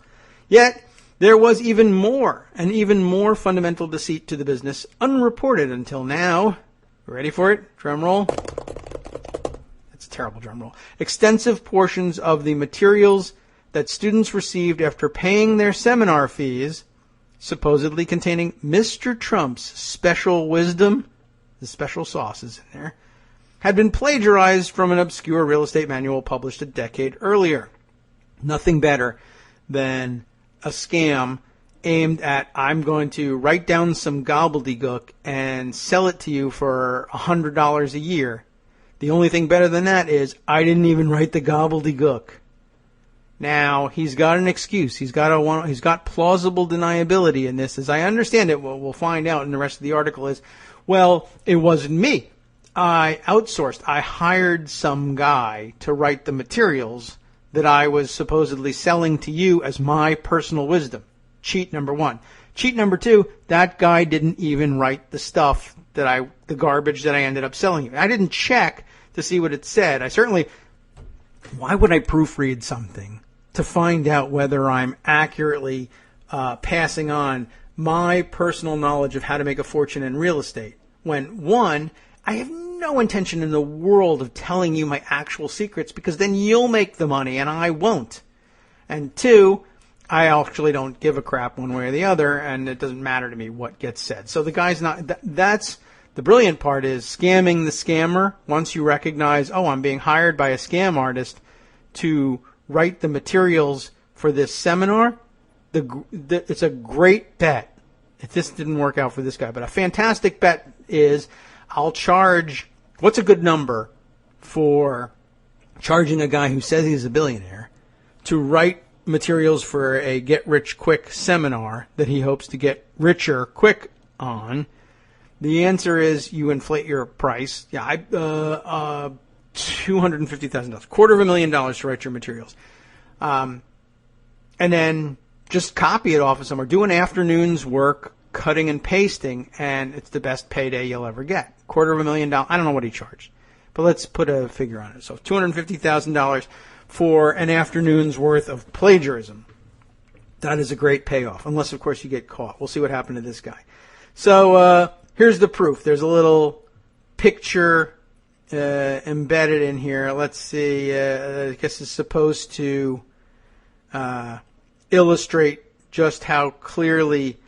Yet, there was even more fundamental deceit to the business, unreported until now. Ready for it? Drum roll. That's a terrible drum roll. Extensive portions of the materials that students received after paying their seminar fees, supposedly containing Mr. Trump's special wisdom, the special sauce is in there, had been plagiarized from an obscure real estate manual published a decade earlier. Nothing better than a scam aimed at, I'm going to write down some gobbledygook and sell it to you for $100 a year. The only thing better than that is, I didn't even write the gobbledygook. Now, he's got an excuse. He's got plausible deniability in this. As I understand it, what we'll find out in the rest of the article is, well, it wasn't me. I outsourced. I hired some guy to write the materials that I was supposedly selling to you as my personal wisdom. Cheat number one. Cheat number two, that guy didn't even write the stuff the garbage that I ended up selling you. I didn't check to see what it said. Why would I proofread something to find out whether I'm accurately passing on my personal knowledge of how to make a fortune in real estate? When, one, I have no intention in the world of telling you my actual secrets, because then you'll make the money and I won't. And two, I actually don't give a crap one way or the other, and it doesn't matter to me what gets said. So the guy's not, that's the brilliant part, is scamming the scammer. Once you recognize, oh, I'm being hired by a scam artist to write the materials for this seminar, it's a great bet. If this didn't work out for this guy, but a fantastic bet is, I'll charge, what's a good number for charging a guy who says he's a billionaire to write materials for a get-rich-quick seminar that he hopes to get richer quick on? The answer is you inflate your price. Yeah, $250,000, $250,000 to write your materials. And then just copy it off of somewhere. Do an afternoon's work cutting and pasting, and it's the best payday you'll ever get. $250,000. I don't know what he charged, but let's put a figure on it. So $250,000 for an afternoon's worth of plagiarism. That is a great payoff, unless, of course, you get caught. We'll see what happened to this guy. So here's the proof. There's a little picture embedded in here. Let's see. I guess it's supposed to illustrate just how clearly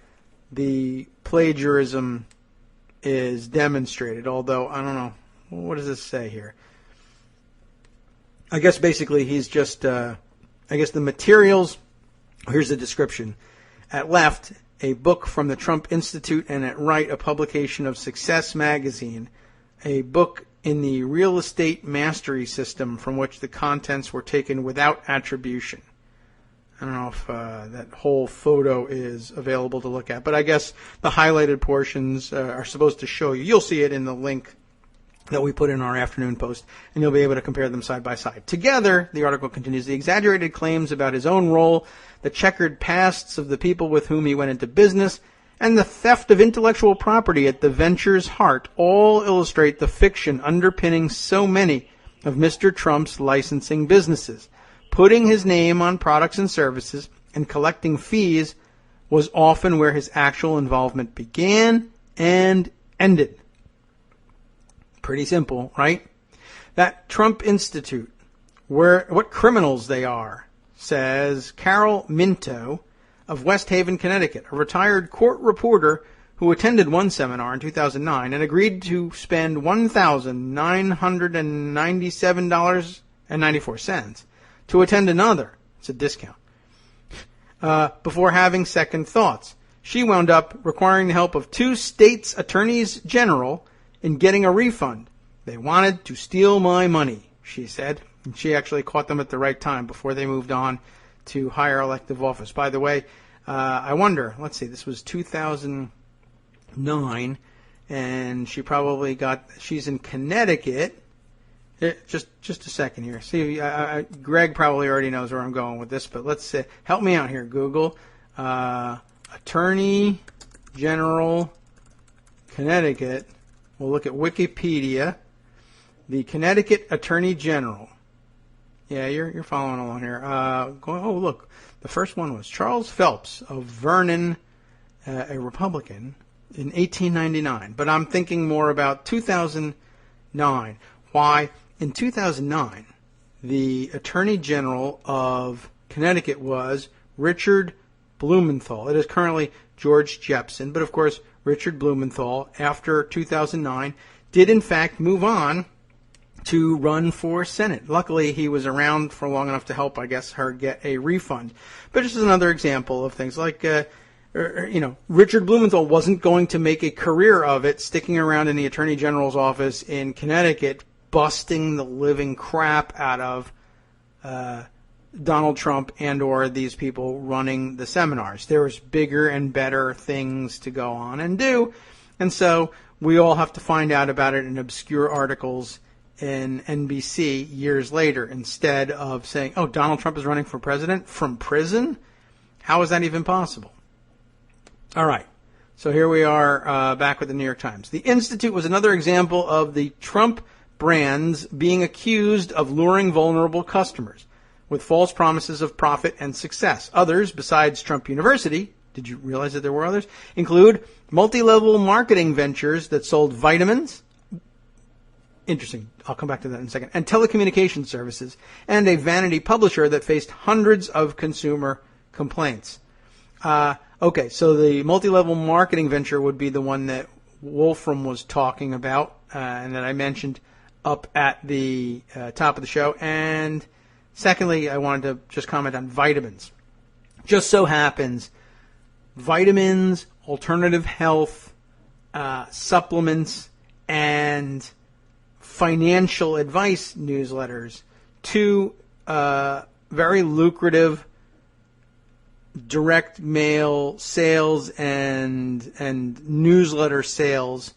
the plagiarism is demonstrated. Although, I don't know. What does this say here? I guess basically he's just, I guess the materials, here's the description. At left, a book from the Trump Institute, and at right, a publication of Success Magazine, a book in the real estate mastery system from which the contents were taken without attribution. I don't know if that whole photo is available to look at, but I guess the highlighted portions are supposed to show you. You'll see it in the link that we put in our afternoon post, and you'll be able to compare them side by side. Together, the article continues, the exaggerated claims about his own role, the checkered pasts of the people with whom he went into business, and the theft of intellectual property at the venture's heart all illustrate the fiction underpinning so many of Mr. Trump's licensing businesses. Putting his name on products and services and collecting fees was often where his actual involvement began and ended. Pretty simple, right? That Trump Institute, what criminals they are, says Carol Minto of West Haven, Connecticut, a retired court reporter who attended one seminar in 2009 and agreed to spend $1,997.94 to attend another. It's a discount. Before having second thoughts. She wound up requiring the help of 2 states' attorneys general in getting a refund. They wanted to steal my money, she said. And she actually caught them at the right time before they moved on to higher elective office. By the way, I wonder, let's see, this was 2009, and she's in Connecticut. Just a second here. See, Greg probably already knows where I'm going with this, but let's see. Help me out here, Google. Attorney General, Connecticut. We'll look at Wikipedia. The Connecticut Attorney General. Yeah, you're following along here. Oh, look. The first one was Charles Phelps of Vernon, a Republican, in 1899. But I'm thinking more about 2009. Why? In 2009, the Attorney General of Connecticut was Richard Blumenthal. It is currently George Jepsen, but of course, Richard Blumenthal, after 2009, did in fact move on to run for Senate. Luckily, he was around for long enough to help, I guess, her get a refund. But just as another example of things like, Richard Blumenthal wasn't going to make a career of it sticking around in the Attorney General's office in Connecticut, busting the living crap out of Donald Trump and or these people running the seminars. There was bigger and better things to go on and do. And so we all have to find out about it in obscure articles in NBC years later instead of saying, oh, Donald Trump is running for president from prison? How is that even possible? All right. So here we are back with the New York Times. The Institute was another example of the Trump brands being accused of luring vulnerable customers with false promises of profit and success. Others, besides Trump University, did you realize that there were others, include multi-level marketing ventures that sold vitamins, interesting, I'll come back to that in a second, and telecommunication services, and a vanity publisher that faced hundreds of consumer complaints. Okay, so the multi-level marketing venture would be the one that Wolfram was talking about and that I mentioned up at the top of the show. And secondly, I wanted to just comment on vitamins. Just so happens, vitamins, alternative health, supplements, and financial advice newsletters, 2 very lucrative direct mail sales and newsletter sales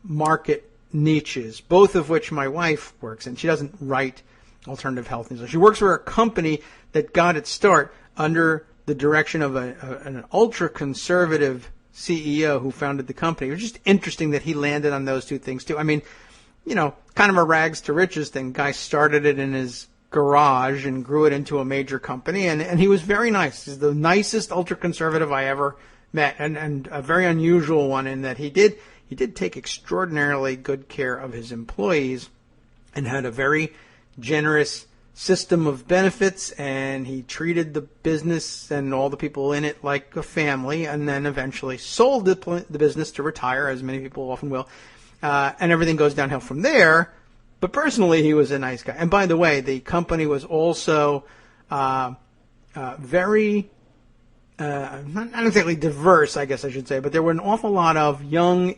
market niches, both of which my wife works in. She doesn't write alternative health newsletters. She works for a company that got its start under the direction of an ultra-conservative CEO who founded the company. It was just interesting that he landed on those 2 things, too. I mean, kind of a rags to riches thing. Guy started it in his garage and grew it into a major company. And he was very nice. He's the nicest ultra-conservative I ever met, and a very unusual one in that he did take extraordinarily good care of his employees and had a very generous system of benefits, and he treated the business and all the people in it like a family, and then eventually sold the business to retire, as many people often will, and everything goes downhill from there. But personally, he was a nice guy. And by the way, the company was also very, not exactly diverse, I guess I should say, but there were an awful lot of young,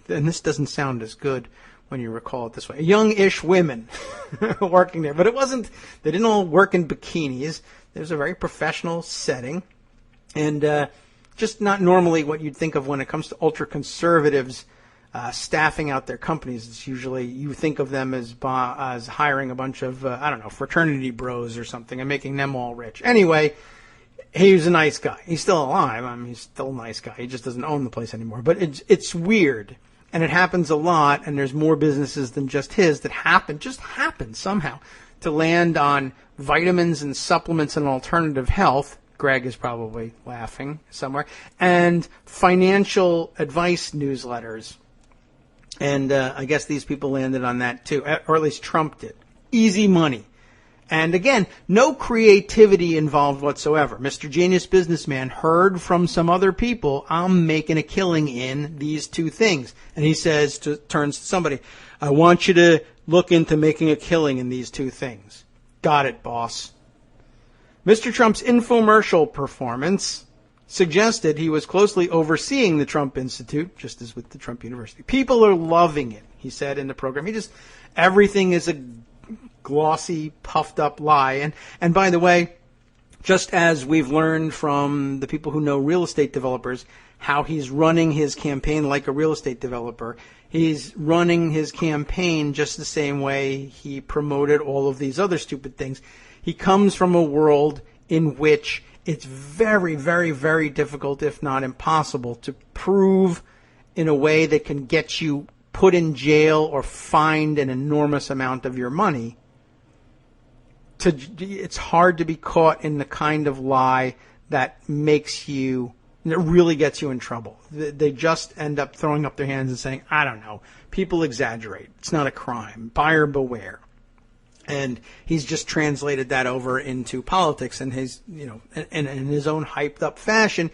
and this doesn't sound as good when you recall it this way, young-ish women working there. But they didn't all work in bikinis. It was a very professional setting, and just not normally what you'd think of when it comes to ultra-conservatives staffing out their companies. It's usually, you think of them as hiring a bunch of, fraternity bros or something and making them all rich. Anyway, he was a nice guy. He's still alive. I mean, he's still a nice guy. He just doesn't own the place anymore. But it's weird. And it happens a lot, and there's more businesses than just his that happen somehow to land on vitamins and supplements and alternative health. Greg is probably laughing somewhere. And financial advice newsletters. And I guess these people landed on that too, or at least Trump did. Easy money. And again, no creativity involved whatsoever. Mr. Genius Businessman heard from some other people, I'm making a killing in these two things. And he turns to somebody, I want you to look into making a killing in these two things. Got it, boss. Mr. Trump's infomercial performance suggested he was closely overseeing the Trump Institute, just as with the Trump University. People are loving it, he said in the program. Everything is a glossy, puffed up lie. And by the way, just as we've learned from the people who know real estate developers, how he's running his campaign like a real estate developer, he's running his campaign just the same way he promoted all of these other stupid things. He comes from a world in which it's very, very, very difficult, if not impossible, to prove in a way that can get you put in jail or fined an enormous amount of your money. It's hard to be caught in the kind of lie that really gets you in trouble. They just end up throwing up their hands and saying, I don't know, people exaggerate. It's not a crime. Buyer beware. And he's just translated that over into politics in his, in his own hyped up fashion,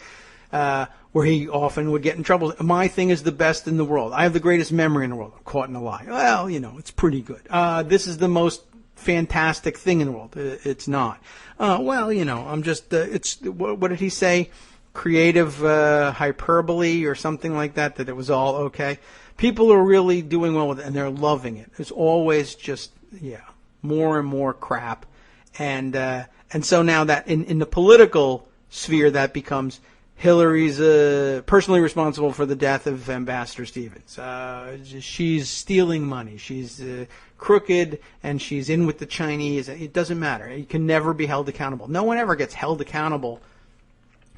where he often would get in trouble. My thing is the best in the world. I have the greatest memory in the world. I'm caught in a lie. Well, it's pretty good. This is the most fantastic thing in the world. It's not. I'm just, what did he say? Creative hyperbole or something like that it was all okay. People are really doing well with it, and they're loving it. It's always just, more and more crap. And so now that in the political sphere, that becomes Hillary's personally responsible for the death of Ambassador Stevens. She's stealing money. She's crooked, and she's in with the Chinese. It doesn't matter. You can never be held accountable. No one ever gets held accountable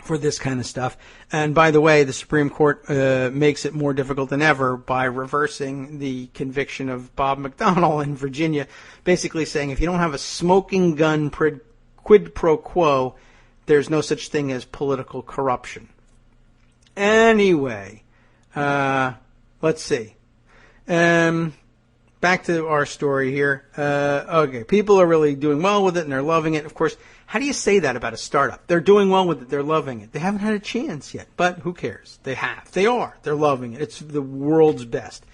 for this kind of stuff. And by the way, the Supreme Court makes it more difficult than ever by reversing the conviction of Bob McDonnell in Virginia, basically saying if you don't have a smoking gun quid pro quo, there's no such thing as political corruption. Anyway, let's see. Back to our story here. Okay, people are really doing well with it, and they're loving it. Of course, how do you say that about a startup? They're doing well with it. They're loving it. They haven't had a chance yet, but who cares? They have. They are. They're loving it. It's the world's best.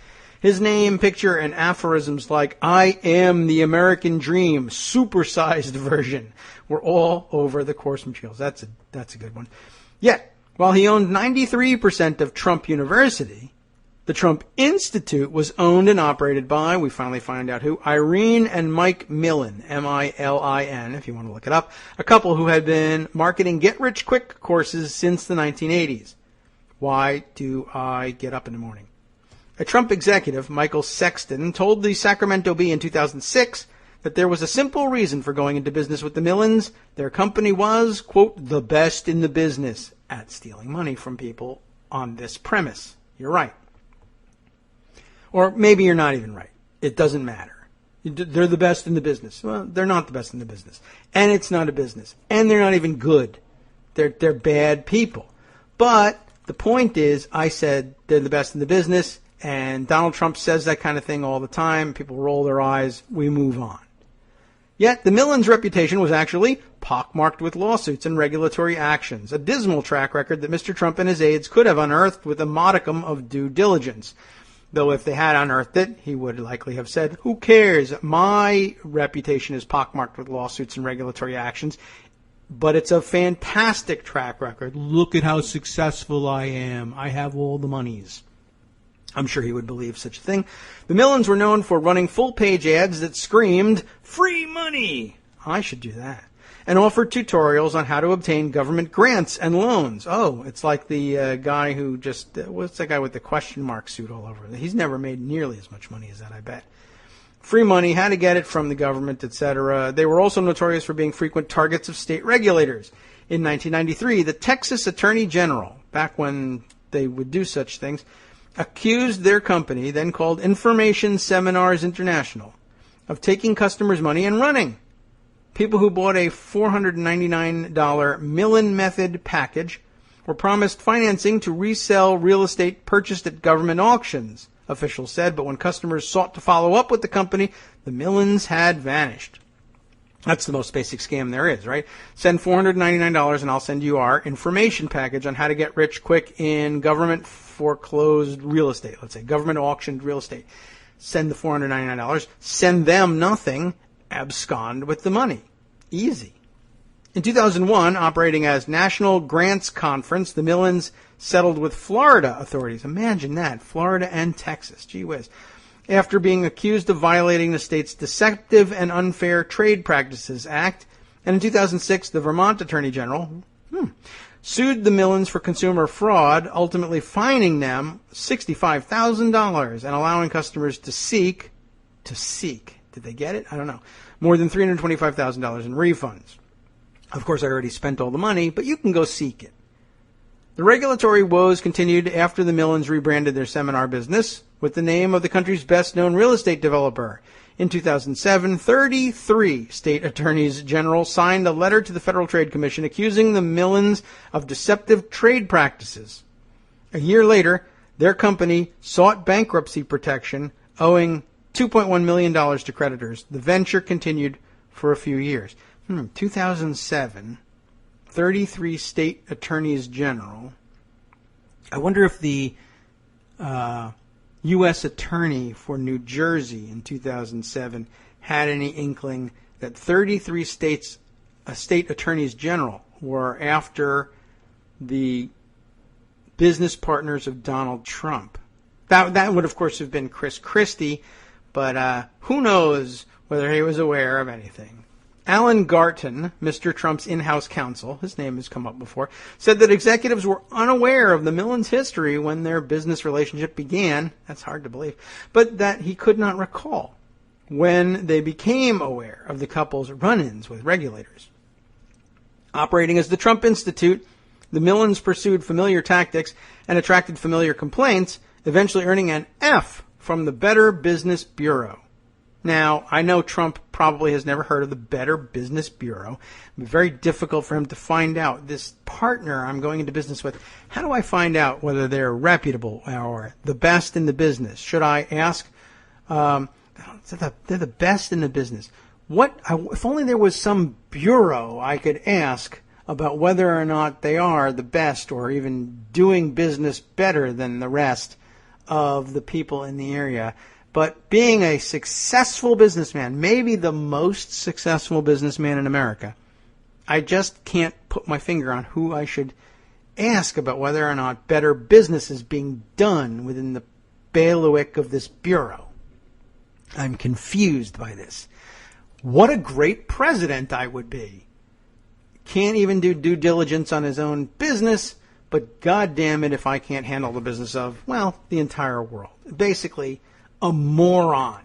His name, picture, and aphorisms like, I am the American dream, supersized version, were all over the course materials. That's a good one. Yet, while he owned 93% of Trump University, the Trump Institute was owned and operated by, we finally find out who, Irene and Mike Millen, M-I-L-I-N, if you want to look it up, a couple who had been marketing get-rich-quick courses since the 1980s. Why do I get up in the morning? A Trump executive, Michael Sexton, told the Sacramento Bee in 2006 that there was a simple reason for going into business with the Millens. Their company was, quote, the best in the business at stealing money from people on this premise. You're right. Or maybe you're not even right. It doesn't matter. They're the best in the business. Well, they're not the best in the business. And it's not a business. And they're not even good. They're bad people. But the point is, I said they're the best in the business, and Donald Trump says that kind of thing all the time. People roll their eyes. We move on. Yet the Millens' reputation was actually pockmarked with lawsuits and regulatory actions, a dismal track record that Mr. Trump and his aides could have unearthed with a modicum of due diligence. Though if they had unearthed it, he would likely have said, who cares? My reputation is pockmarked with lawsuits and regulatory actions, but it's a fantastic track record. Look at how successful I am. I have all the monies. I'm sure he would believe such a thing. The Millens were known for running full-page ads that screamed, free money! I should do that. And offered tutorials on how to obtain government grants and loans. Oh, it's like the guy who just, what's that guy with the question mark suit all over? He's never made nearly as much money as that, I bet. Free money, how to get it from the government, etc. They were also notorious for being frequent targets of state regulators. In 1993, the Texas Attorney General, back when they would do such things, accused their company, then called Information Seminars International, of taking customers' money and running. People who bought a $499 Millen Method package were promised financing to resell real estate purchased at government auctions, officials said, but when customers sought to follow up with the company, the Millens had vanished. That's the most basic scam there is, right? Send $499 and I'll send you our information package on how to get rich quick in government foreclosed real estate. Let's say government auctioned real estate. Send the $499, send them nothing, abscond with the money. Easy. In 2001, operating as National Grants Conference, the Millens settled with Florida authorities. Imagine that, Florida and Texas. Gee whiz. After being accused of violating the state's Deceptive and Unfair Trade Practices Act. And in 2006, the Vermont Attorney General sued the Millens for consumer fraud, ultimately fining them $65,000 and allowing customers to seek, did they get it? I don't know, more than $325,000 in refunds. Of course, I already spent all the money, but you can go seek it. The regulatory woes continued after the Millens rebranded their seminar business with the name of the country's best-known real estate developer. In 2007, 33 state attorneys general signed a letter to the Federal Trade Commission accusing the Millens of deceptive trade practices. A year later, their company sought bankruptcy protection, owing $2.1 million to creditors. The venture continued for a few years. 2007, 33 state attorneys general. I wonder if the U.S. attorney for New Jersey in 2007 had any inkling that 33 state attorneys general were after the business partners of Donald Trump. That would, of course, have been Chris Christie, but who knows whether he was aware of anything. Alan Garton, Mr. Trump's in-house counsel, his name has come up before, said that executives were unaware of the Millens' history when their business relationship began. That's hard to believe. But that he could not recall when they became aware of the couple's run-ins with regulators. Operating as the Trump Institute, the Millens pursued familiar tactics and attracted familiar complaints, eventually earning an F from the Better Business Bureau. Now, I know Trump probably has never heard of the Better Business Bureau. It's very difficult for him to find out. This partner I'm going into business with, how do I find out whether they're reputable or the best in the business? Should I ask? They're the best in the business. If only there was some bureau I could ask about whether or not they are the best or even doing business better than the rest of the people in the area. But being a successful businessman, maybe the most successful businessman in America, I just can't put my finger on who I should ask about whether or not better business is being done within the bailiwick of this bureau. I'm confused by this. What a great president I would be. Can't even do due diligence on his own business, but God damn it if I can't handle the business of, well, the entire world. Basically, a moron.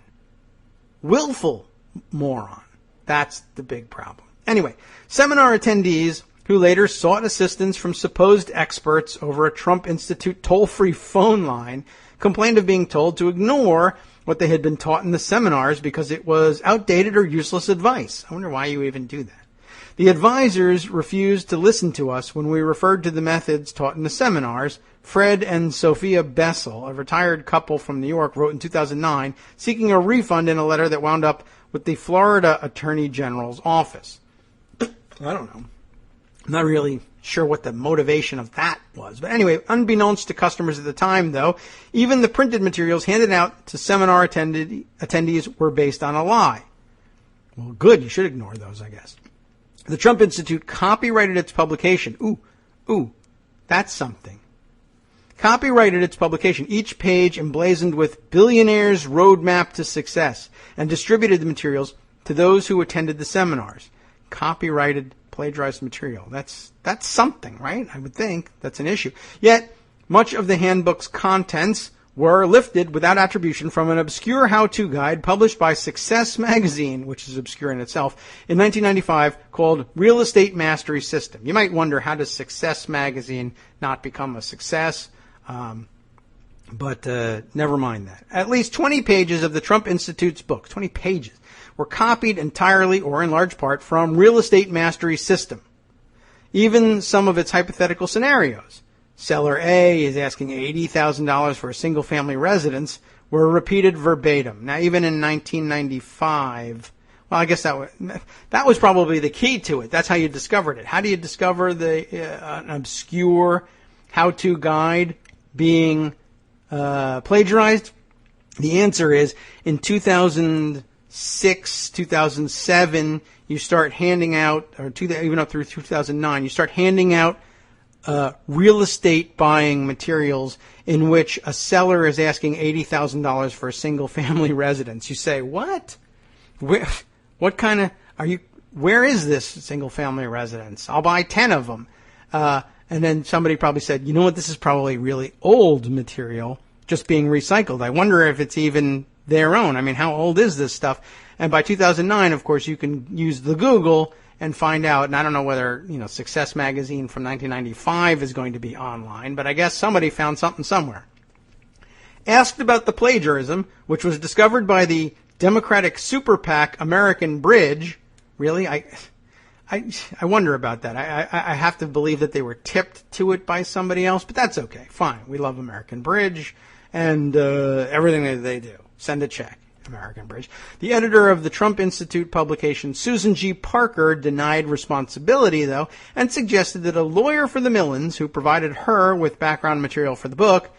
Willful moron. That's the big problem. Anyway, seminar attendees who later sought assistance from supposed experts over a Trump Institute toll-free phone line complained of being told to ignore what they had been taught in the seminars because it was outdated or useless advice. I wonder why you even do that. The advisors refused to listen to us when we referred to the methods taught in the seminars. Fred and Sophia Bessel, a retired couple from New York, wrote in 2009 seeking a refund in a letter that wound up with the Florida Attorney General's office. I don't know. I'm not really sure what the motivation of that was. But anyway, unbeknownst to customers at the time, though, even the printed materials handed out to seminar attendees were based on a lie. Well, good. You should ignore those, I guess. The Trump Institute copyrighted its publication. Ooh, that's something. Copyrighted its publication, each page emblazoned with Billionaire's Roadmap to Success, and distributed the materials to those who attended the seminars. Copyrighted plagiarized material. That's something, right? I would think that's an issue. Yet, much of the handbook's contents were lifted without attribution from an obscure how-to guide published by Success Magazine, which is obscure in itself, in 1995 called Real Estate Mastery System. You might wonder, how does Success Magazine not become a success? But never mind that. At least 20 pages of the Trump Institute's book, 20 pages, were copied entirely or in large part from Real Estate Mastery System. Even some of its hypothetical scenarios. Seller A is asking $80,000 for a single-family residence were repeated verbatim. Now, even in 1995, well, I guess that was probably the key to it. That's how you discovered it. How do you discover an obscure how-to guide being plagiarized? The answer is in 2006, 2007, you start handing out, or even up through 2009, you start handing out real estate buying materials in which a seller is asking $80,000 for a single family residence. You say, what? What kind of, where is this single family residence? I'll buy 10 of them. And then somebody probably said, you know what, this is probably really old material just being recycled. I wonder if it's even their own. I mean, how old is this stuff? And by 2009, of course, you can use the Google and find out, and I don't know whether, Success Magazine from 1995 is going to be online, but I guess somebody found something somewhere. Asked about the plagiarism, which was discovered by the Democratic super PAC American Bridge, really? I wonder about that. I have to believe that they were tipped to it by somebody else, but that's okay. Fine. We love American Bridge and everything that they do. Send a check. American Bridge. The editor of the Trump Institute publication, Susan G. Parker, denied responsibility, though, and suggested that a lawyer for the Millens, who provided her with background material for the book,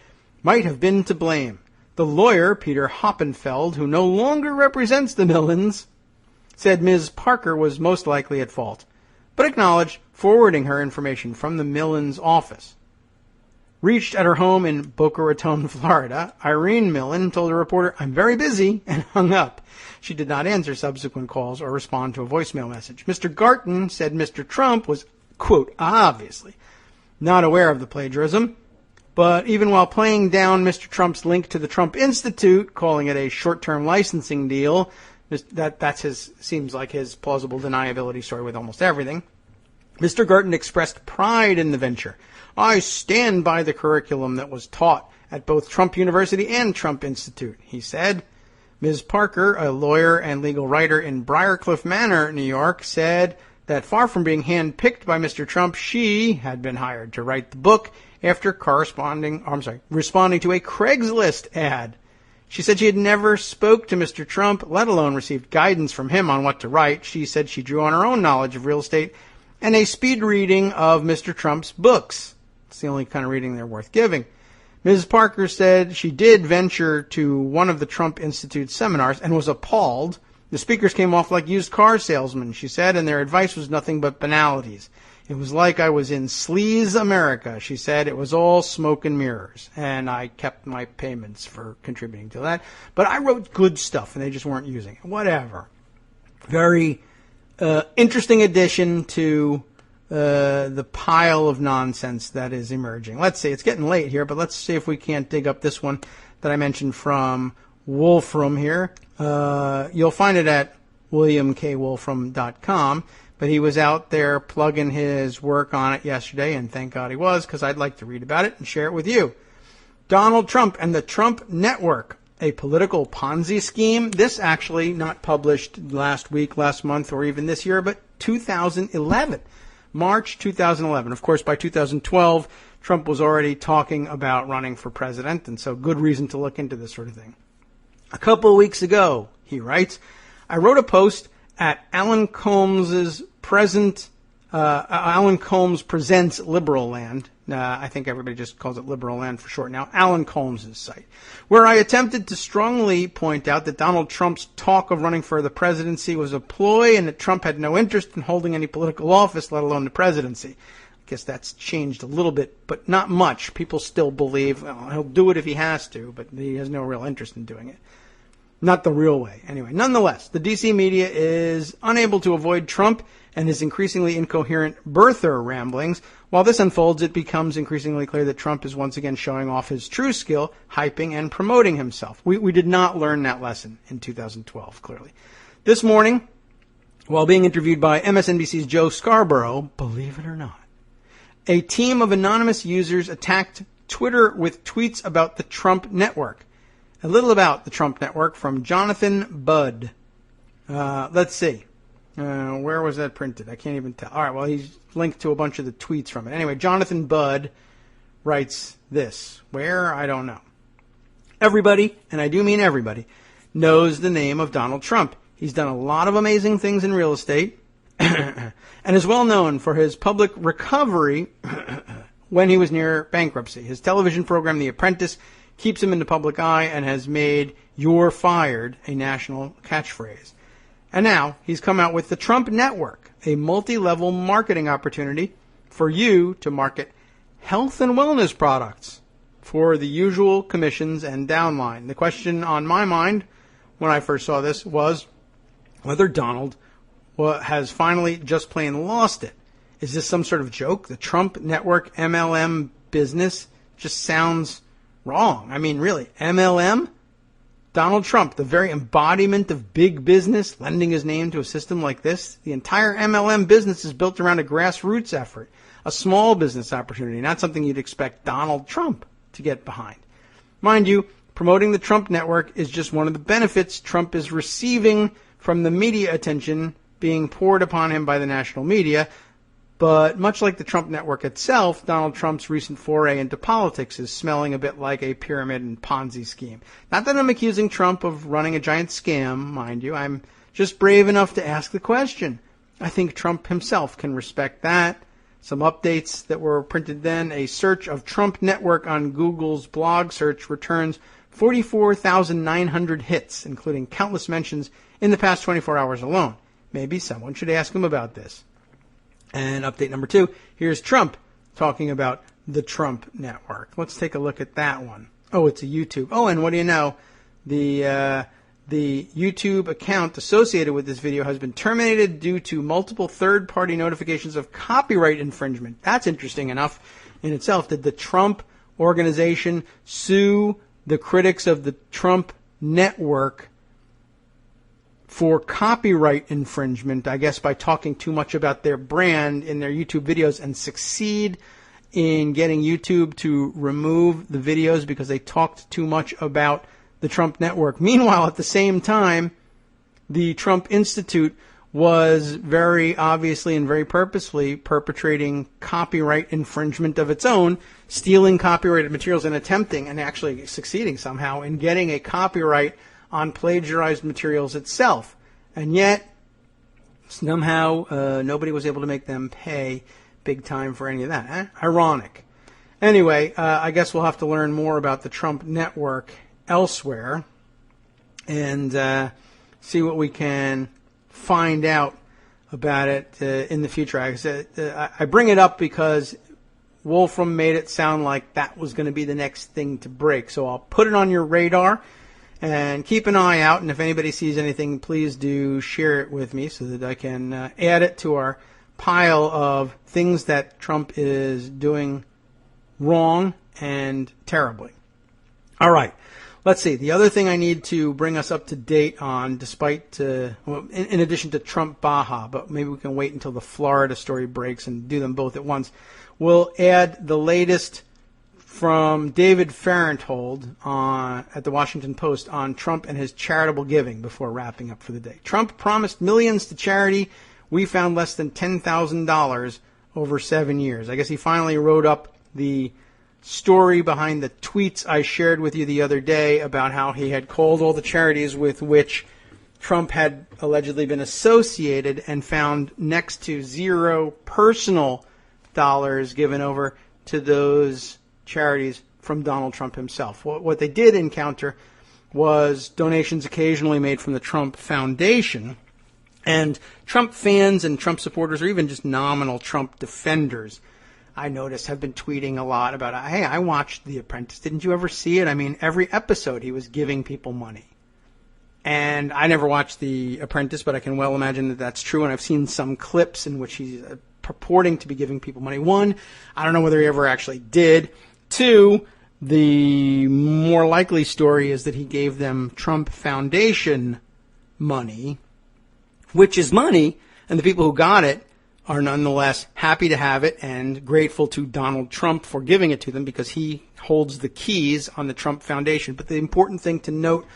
might have been to blame. The lawyer, Peter Hoppenfeld, who no longer represents the Millens, said Ms. Parker was most likely at fault, but acknowledged forwarding her information from the Millens office. Reached at her home in Boca Raton, Florida, Irene Millen told a reporter, "I'm very busy," and hung up. She did not answer subsequent calls or respond to a voicemail message. Mr. Garten said Mr. Trump was, quote, obviously not aware of the plagiarism, but even while playing down Mr. Trump's link to the Trump Institute, calling it a short-term licensing deal, seems like his plausible deniability story with almost everything, Mr. Garten expressed pride in the venture. "I stand by the curriculum that was taught at both Trump University and Trump Institute," he said. Ms. Parker, a lawyer and legal writer in Briarcliff Manor, New York, said that far from being handpicked by Mr. Trump, she had been hired to write the book after responding to a Craigslist ad. She said she had never spoke to Mr. Trump, let alone received guidance from him on what to write. She said she drew on her own knowledge of real estate and a speed reading of Mr. Trump's books. It's the only kind of reading they're worth giving. Ms. Parker said she did venture to one of the Trump Institute seminars and was appalled. The speakers came off like used car salesmen, she said, and their advice was nothing but banalities. It was like I was in Sleaze America, she said. It was all smoke and mirrors, and I kept my payments for contributing to that. But I wrote good stuff, and they just weren't using it. Whatever. Very interesting addition to the pile of nonsense that is emerging. Let's see, it's getting late here, but let's see if we can't dig up this one that I mentioned from Wolfram here. You'll find it at williamkwolfram.com, but he was out there plugging his work on it yesterday, and thank God he was, because I'd like to read about it and share it with you. Donald Trump and the Trump Network a political Ponzi scheme. This actually not published last week, last month, or even this year, but 2011. March 2011. Of course, by 2012, Trump was already talking about running for president, and so good reason to look into this sort of thing. A couple of weeks ago, he writes, I wrote a post at Alan Combs Presents Liberal Land. I think everybody just calls it Liberal Land for short now. Alan Combs' site, where I attempted to strongly point out that Donald Trump's talk of running for the presidency was a ploy and that Trump had no interest in holding any political office, let alone the presidency. I guess that's changed a little bit, but not much. People still believe he'll do it if he has to, but he has no real interest in doing it. Not the real way. Anyway, nonetheless, the D.C. media is unable to avoid Trump and his increasingly incoherent birther ramblings. While this unfolds, it becomes increasingly clear that Trump is once again showing off his true skill, hyping and promoting himself. We did not learn that lesson in 2012, clearly. This morning, while being interviewed by MSNBC's Joe Scarborough, believe it or not, a team of anonymous users attacked Twitter with tweets about the Trump network. A little about the Trump network from Jonathan Budd. Let's see. Where was that printed? I can't even tell. All right, well, he's linked to a bunch of the tweets from it. Anyway, Jonathan Budd writes this. Where? I don't know. Everybody, and I do mean everybody, knows the name of Donald Trump. He's done a lot of amazing things in real estate and is well known for his public recovery when he was near bankruptcy. His television program, The Apprentice, keeps him in the public eye and has made "You're fired" a national catchphrase. And now he's come out with the Trump Network, a multi-level marketing opportunity for you to market health and wellness products for the usual commissions and downline. The question on my mind when I first saw this was whether Donald has finally just plain lost it. Is this some sort of joke? The Trump Network MLM business just sounds wrong. I mean, really, MLM? Donald Trump, the very embodiment of big business, lending his name to a system like this. The entire MLM business is built around a grassroots effort, a small business opportunity, not something you'd expect Donald Trump to get behind. Mind you, promoting the Trump Network is just one of the benefits Trump is receiving from the media attention being poured upon him by the national media. But much like the Trump Network itself, Donald Trump's recent foray into politics is smelling a bit like a pyramid and Ponzi scheme. Not that I'm accusing Trump of running a giant scam, mind you. I'm just brave enough to ask the question. I think Trump himself can respect that. Some updates that were printed then. A search of Trump Network on Google's blog search returns 44,900 hits, including countless mentions in the past 24 hours alone. Maybe someone should ask him about this. And update number 2, here's Trump talking about the Trump Network. Let's take a look at that one. Oh, it's a YouTube. Oh, and what do you know? The YouTube account associated with this video has been terminated due to multiple third-party notifications of copyright infringement. That's interesting enough in itself. Did the Trump organization sue the critics of the Trump Network for copyright infringement, I guess by talking too much about their brand in their YouTube videos, and succeed in getting YouTube to remove the videos because they talked too much about the Trump Network? Meanwhile, at the same time, the Trump Institute was very obviously and very purposefully perpetrating copyright infringement of its own, stealing copyrighted materials and attempting and actually succeeding somehow in getting a copyright on plagiarized materials itself. And yet, somehow, nobody was able to make them pay big time for any of that. Ironic. Anyway, I guess we'll have to learn more about the Trump Network elsewhere and see what we can find out about it in the future. I bring it up because Wolfram made it sound like that was going to be the next thing to break. So I'll put it on your radar. And keep an eye out, and if anybody sees anything, please do share it with me so that I can add it to our pile of things that Trump is doing wrong and terribly. All right, let's see. The other thing I need to bring us up to date on, despite, in addition to Trump Baja, but maybe we can wait until the Florida story breaks and do them both at once, we'll add the latest from David Farenthold at the Washington Post on Trump and his charitable giving before wrapping up for the day. Trump promised millions to charity. We found less than $10,000 over 7 years. I guess he finally wrote up the story behind the tweets I shared with you the other day about how he had called all the charities with which Trump had allegedly been associated and found next to zero personal dollars given over to those charities from Donald Trump himself. What they did encounter was donations occasionally made from the Trump Foundation, and Trump fans and Trump supporters, or even just nominal Trump defenders, I noticed, have been tweeting a lot about, hey, I watched The Apprentice. Didn't you ever see it? I mean, every episode he was giving people money. And I never watched The Apprentice, but I can well imagine that that's true, and I've seen some clips in which he's purporting to be giving people money. One, I don't know whether he ever actually did. Two, the more likely story is that he gave them Trump Foundation money, which is money, and the people who got it are nonetheless happy to have it and grateful to Donald Trump for giving it to them because he holds the keys on the Trump Foundation. But the important thing to note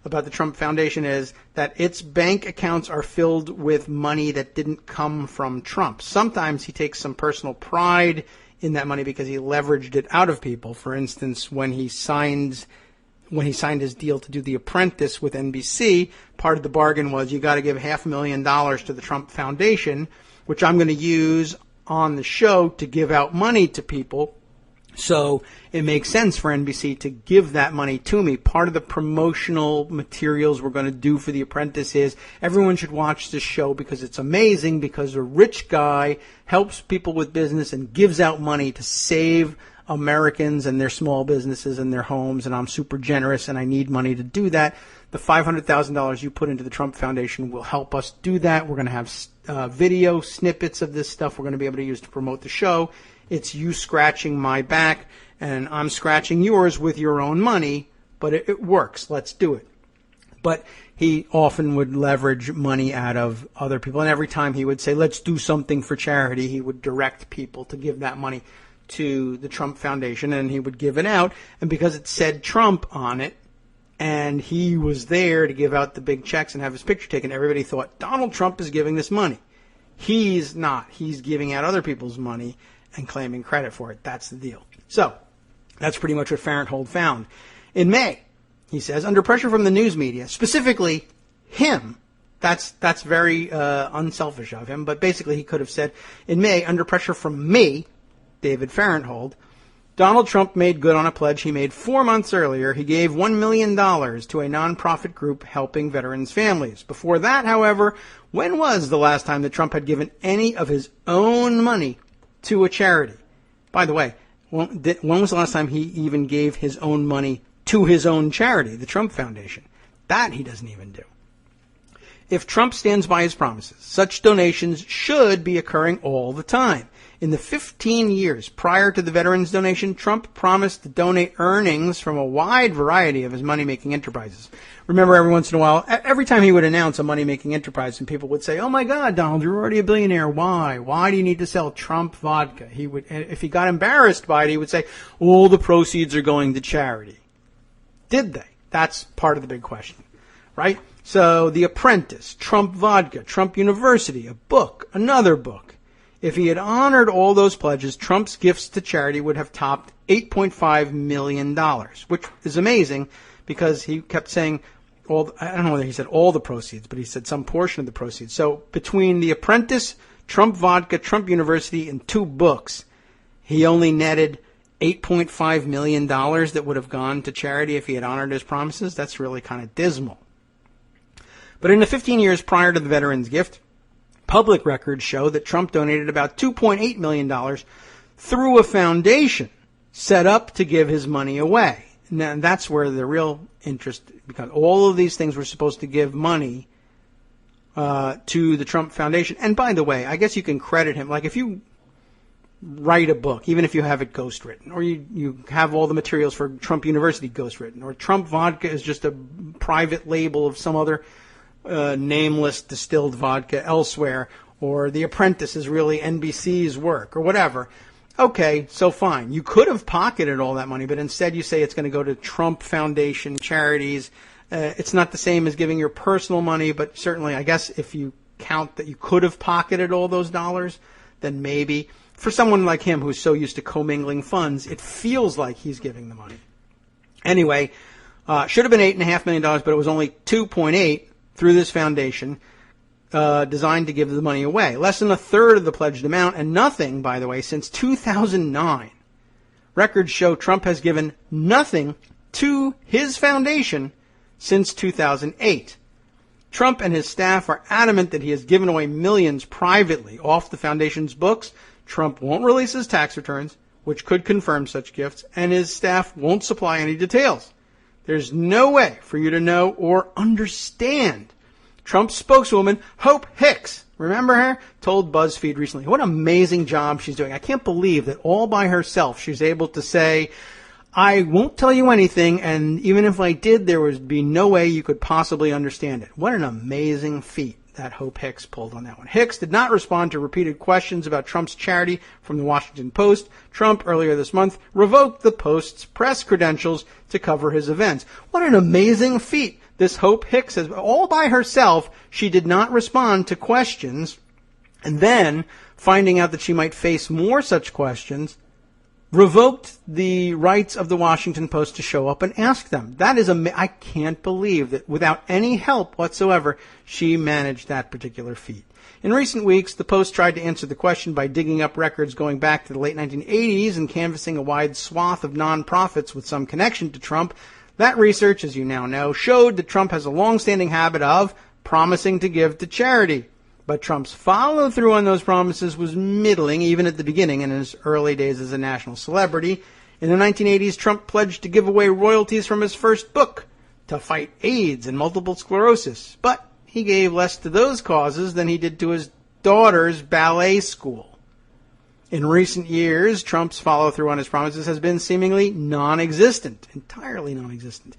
about the Trump Foundation is that its bank accounts are filled with money that didn't come from Trump. Sometimes he takes some personal pride in that money because he leveraged it out of people. For instance, when he signed his deal to do The Apprentice with NBC, part of the bargain was you got to give $500,000 to the Trump Foundation, which I'm going to use on the show to give out money to people. So it makes sense for NBC to give that money to me. Part of the promotional materials we're going to do for The Apprentice is everyone should watch this show because it's amazing, because a rich guy helps people with business and gives out money to save Americans and their small businesses and their homes, and I'm super generous and I need money to do that. The $500,000 you put into the Trump Foundation will help us do that. We're going to have video snippets of this stuff we're going to be able to use to promote the show. It's you scratching my back, and I'm scratching yours with your own money, but it works. Let's do it. But he often would leverage money out of other people, and every time he would say, let's do something for charity, he would direct people to give that money to the Trump Foundation, and he would give it out. And because it said Trump on it, and he was there to give out the big checks and have his picture taken, everybody thought, Donald Trump is giving this money. He's not. He's giving out other people's money and claiming credit for it. That's the deal. So that's pretty much what Farenthold found. In May, he says, under pressure from the news media, specifically him, that's very unselfish of him, but basically he could have said, in May, under pressure from me, David Farenthold, Donald Trump made good on a pledge he made 4 months earlier. He gave $1 million to a nonprofit group helping veterans' families. Before that, however, when was the last time that Trump had given any of his own money to a charity? By the way, when was the last time he even gave his own money to his own charity, the Trump Foundation? That he doesn't even do. If Trump stands by his promises, such donations should be occurring all the time. In the 15 years prior to the veterans donation, Trump promised to donate earnings from a wide variety of his money-making enterprises. Remember, every once in a while, every time he would announce a money-making enterprise, and people would say, oh my God, Donald, you're already a billionaire. Why? Why do you need to sell Trump vodka? He would, if he got embarrassed by it, he would say, all the proceeds are going to charity. Did they? That's part of the big question, right? So, The Apprentice, Trump vodka, Trump University, a book, another book. If he had honored all those pledges, Trump's gifts to charity would have topped $8.5 million, which is amazing because he kept saying, I don't know whether he said all the proceeds, but he said some portion of the proceeds. So between The Apprentice, Trump vodka, Trump University, and 2 books, he only netted $8.5 million that would have gone to charity if he had honored his promises. That's really kind of dismal. But in the 15 years prior to the veterans gift, public records show that Trump donated about $2.8 million through a foundation set up to give his money away. Now, that's where the real interest, because all of these things were supposed to give money to the Trump Foundation. And by the way, I guess you can credit him. Like if you write a book, even if you have it ghostwritten, or you have all the materials for Trump University ghostwritten, or Trump vodka is just a private label of some other nameless distilled vodka elsewhere, or The Apprentice is really NBC's work, or whatever. Okay, so fine. You could have pocketed all that money, but instead you say it's going to go to Trump Foundation charities. It's not the same as giving your personal money, but certainly I guess if you count that you could have pocketed all those dollars, then maybe. For someone like him who's so used to commingling funds, it feels like he's giving the money. Anyway, should have been $8.5 million, but it was only 2.8 through this foundation designed to give the money away. Less than a third of the pledged amount, and nothing, by the way, since 2009. Records show Trump has given nothing to his foundation since 2008. Trump and his staff are adamant that he has given away millions privately off the foundation's books. Trump won't release his tax returns, which could confirm such gifts, and his staff won't supply any details. There's no way for you to know or understand. Trump's spokeswoman, Hope Hicks, remember her, told BuzzFeed recently, what an amazing job she's doing. I can't believe that all by herself she's able to say, I won't tell you anything, and even if I did, there would be no way you could possibly understand it. What an amazing feat that Hope Hicks pulled on that one. Hicks did not respond to repeated questions about Trump's charity from the Washington Post. Trump, earlier this month, revoked the Post's press credentials to cover his events. What an amazing feat this Hope Hicks has. All by herself, she did not respond to questions, and then, finding out that she might face more such questions, revoked the rights of the Washington Post to show up and ask them. That is I can't believe that without any help whatsoever, she managed that particular feat. In recent weeks, the Post tried to answer the question by digging up records going back to the late 1980s and canvassing a wide swath of nonprofits with some connection to Trump. That research, as you now know, showed that Trump has a long-standing habit of promising to give to charity. But Trump's follow-through on those promises was middling, even at the beginning in his early days as a national celebrity. In the 1980s, Trump pledged to give away royalties from his first book to fight AIDS and multiple sclerosis. But he gave less to those causes than he did to his daughter's ballet school. In recent years, Trump's follow-through on his promises has been seemingly non-existent, entirely non-existent.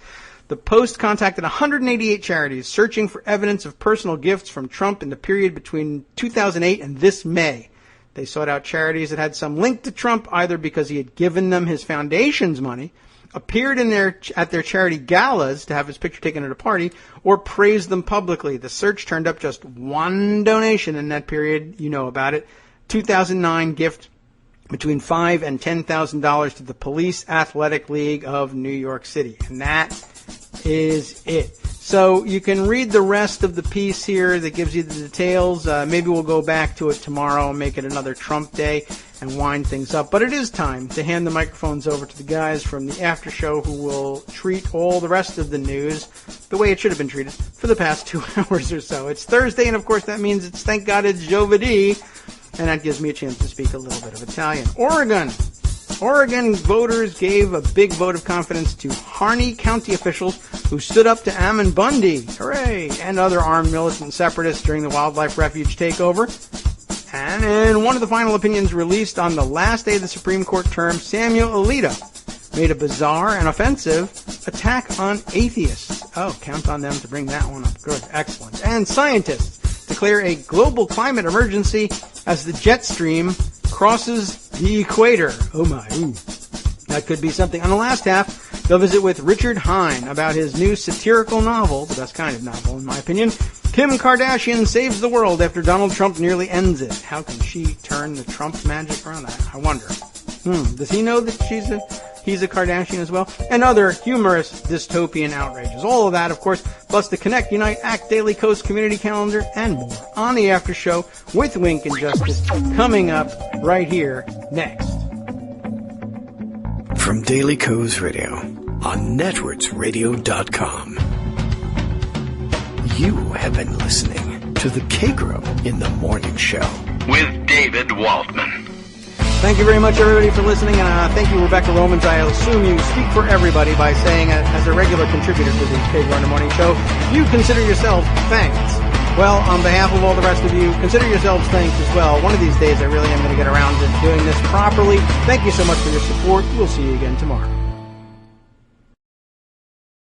The Post contacted 188 charities searching for evidence of personal gifts from Trump in the period between 2008 and this May. They sought out charities that had some link to Trump, either because he had given them his foundation's money, appeared at their charity galas to have his picture taken at a party, or praised them publicly. The search turned up just one donation in that period. You know about it. 2009 gift between $5,000 and $10,000 to the Police Athletic League of New York City. And that is it. So you can read the rest of the piece here that gives you the details. Maybe we'll go back to it tomorrow and make it another Trump day and wind things up. But it is time to hand the microphones over to the guys from the after show who will treat all the rest of the news the way it should have been treated for the past 2 hours or so. It's Thursday, and of course that means it's thank God it's Giovedì, and that gives me a chance to speak a little bit of Italian. Oregon voters gave a big vote of confidence to Harney County officials who stood up to Ammon Bundy, hooray, and other armed militant separatists during the wildlife refuge takeover. And in one of the final opinions released on the last day of the Supreme Court term, Samuel Alito made a bizarre and offensive attack on atheists. Oh, count on them to bring that one up. Good, excellent. And scientists declare a global climate emergency as the jet stream crosses the equator. Oh my, ooh. That could be something. On the last half, they'll visit with Richard Hine about his new satirical novel, the best kind of novel in my opinion, Kim Kardashian Saves the World After Donald Trump Nearly Ends It. How can she turn the Trump magic around? I wonder. Does he know that he's a Kardashian as well? And other humorous dystopian outrages. All of that, of course, plus the Connect, Unite, Act, Daily Coast community calendar, and more on the after show with Wink and Justice coming up right here next. From Daily Coast Radio on networksradio.com. You have been listening to the Kagro in the Morning Show with David Waldman. Thank you very much, everybody, for listening, and thank you, Rebecca Romans. I assume you speak for everybody by saying, as a regular contributor to the Kagro in the Morning Show, you consider yourself thanked. Well, on behalf of all the rest of you, consider yourselves thanked as well. One of these days, I really am going to get around to doing this properly. Thank you so much for your support. We'll see you again tomorrow.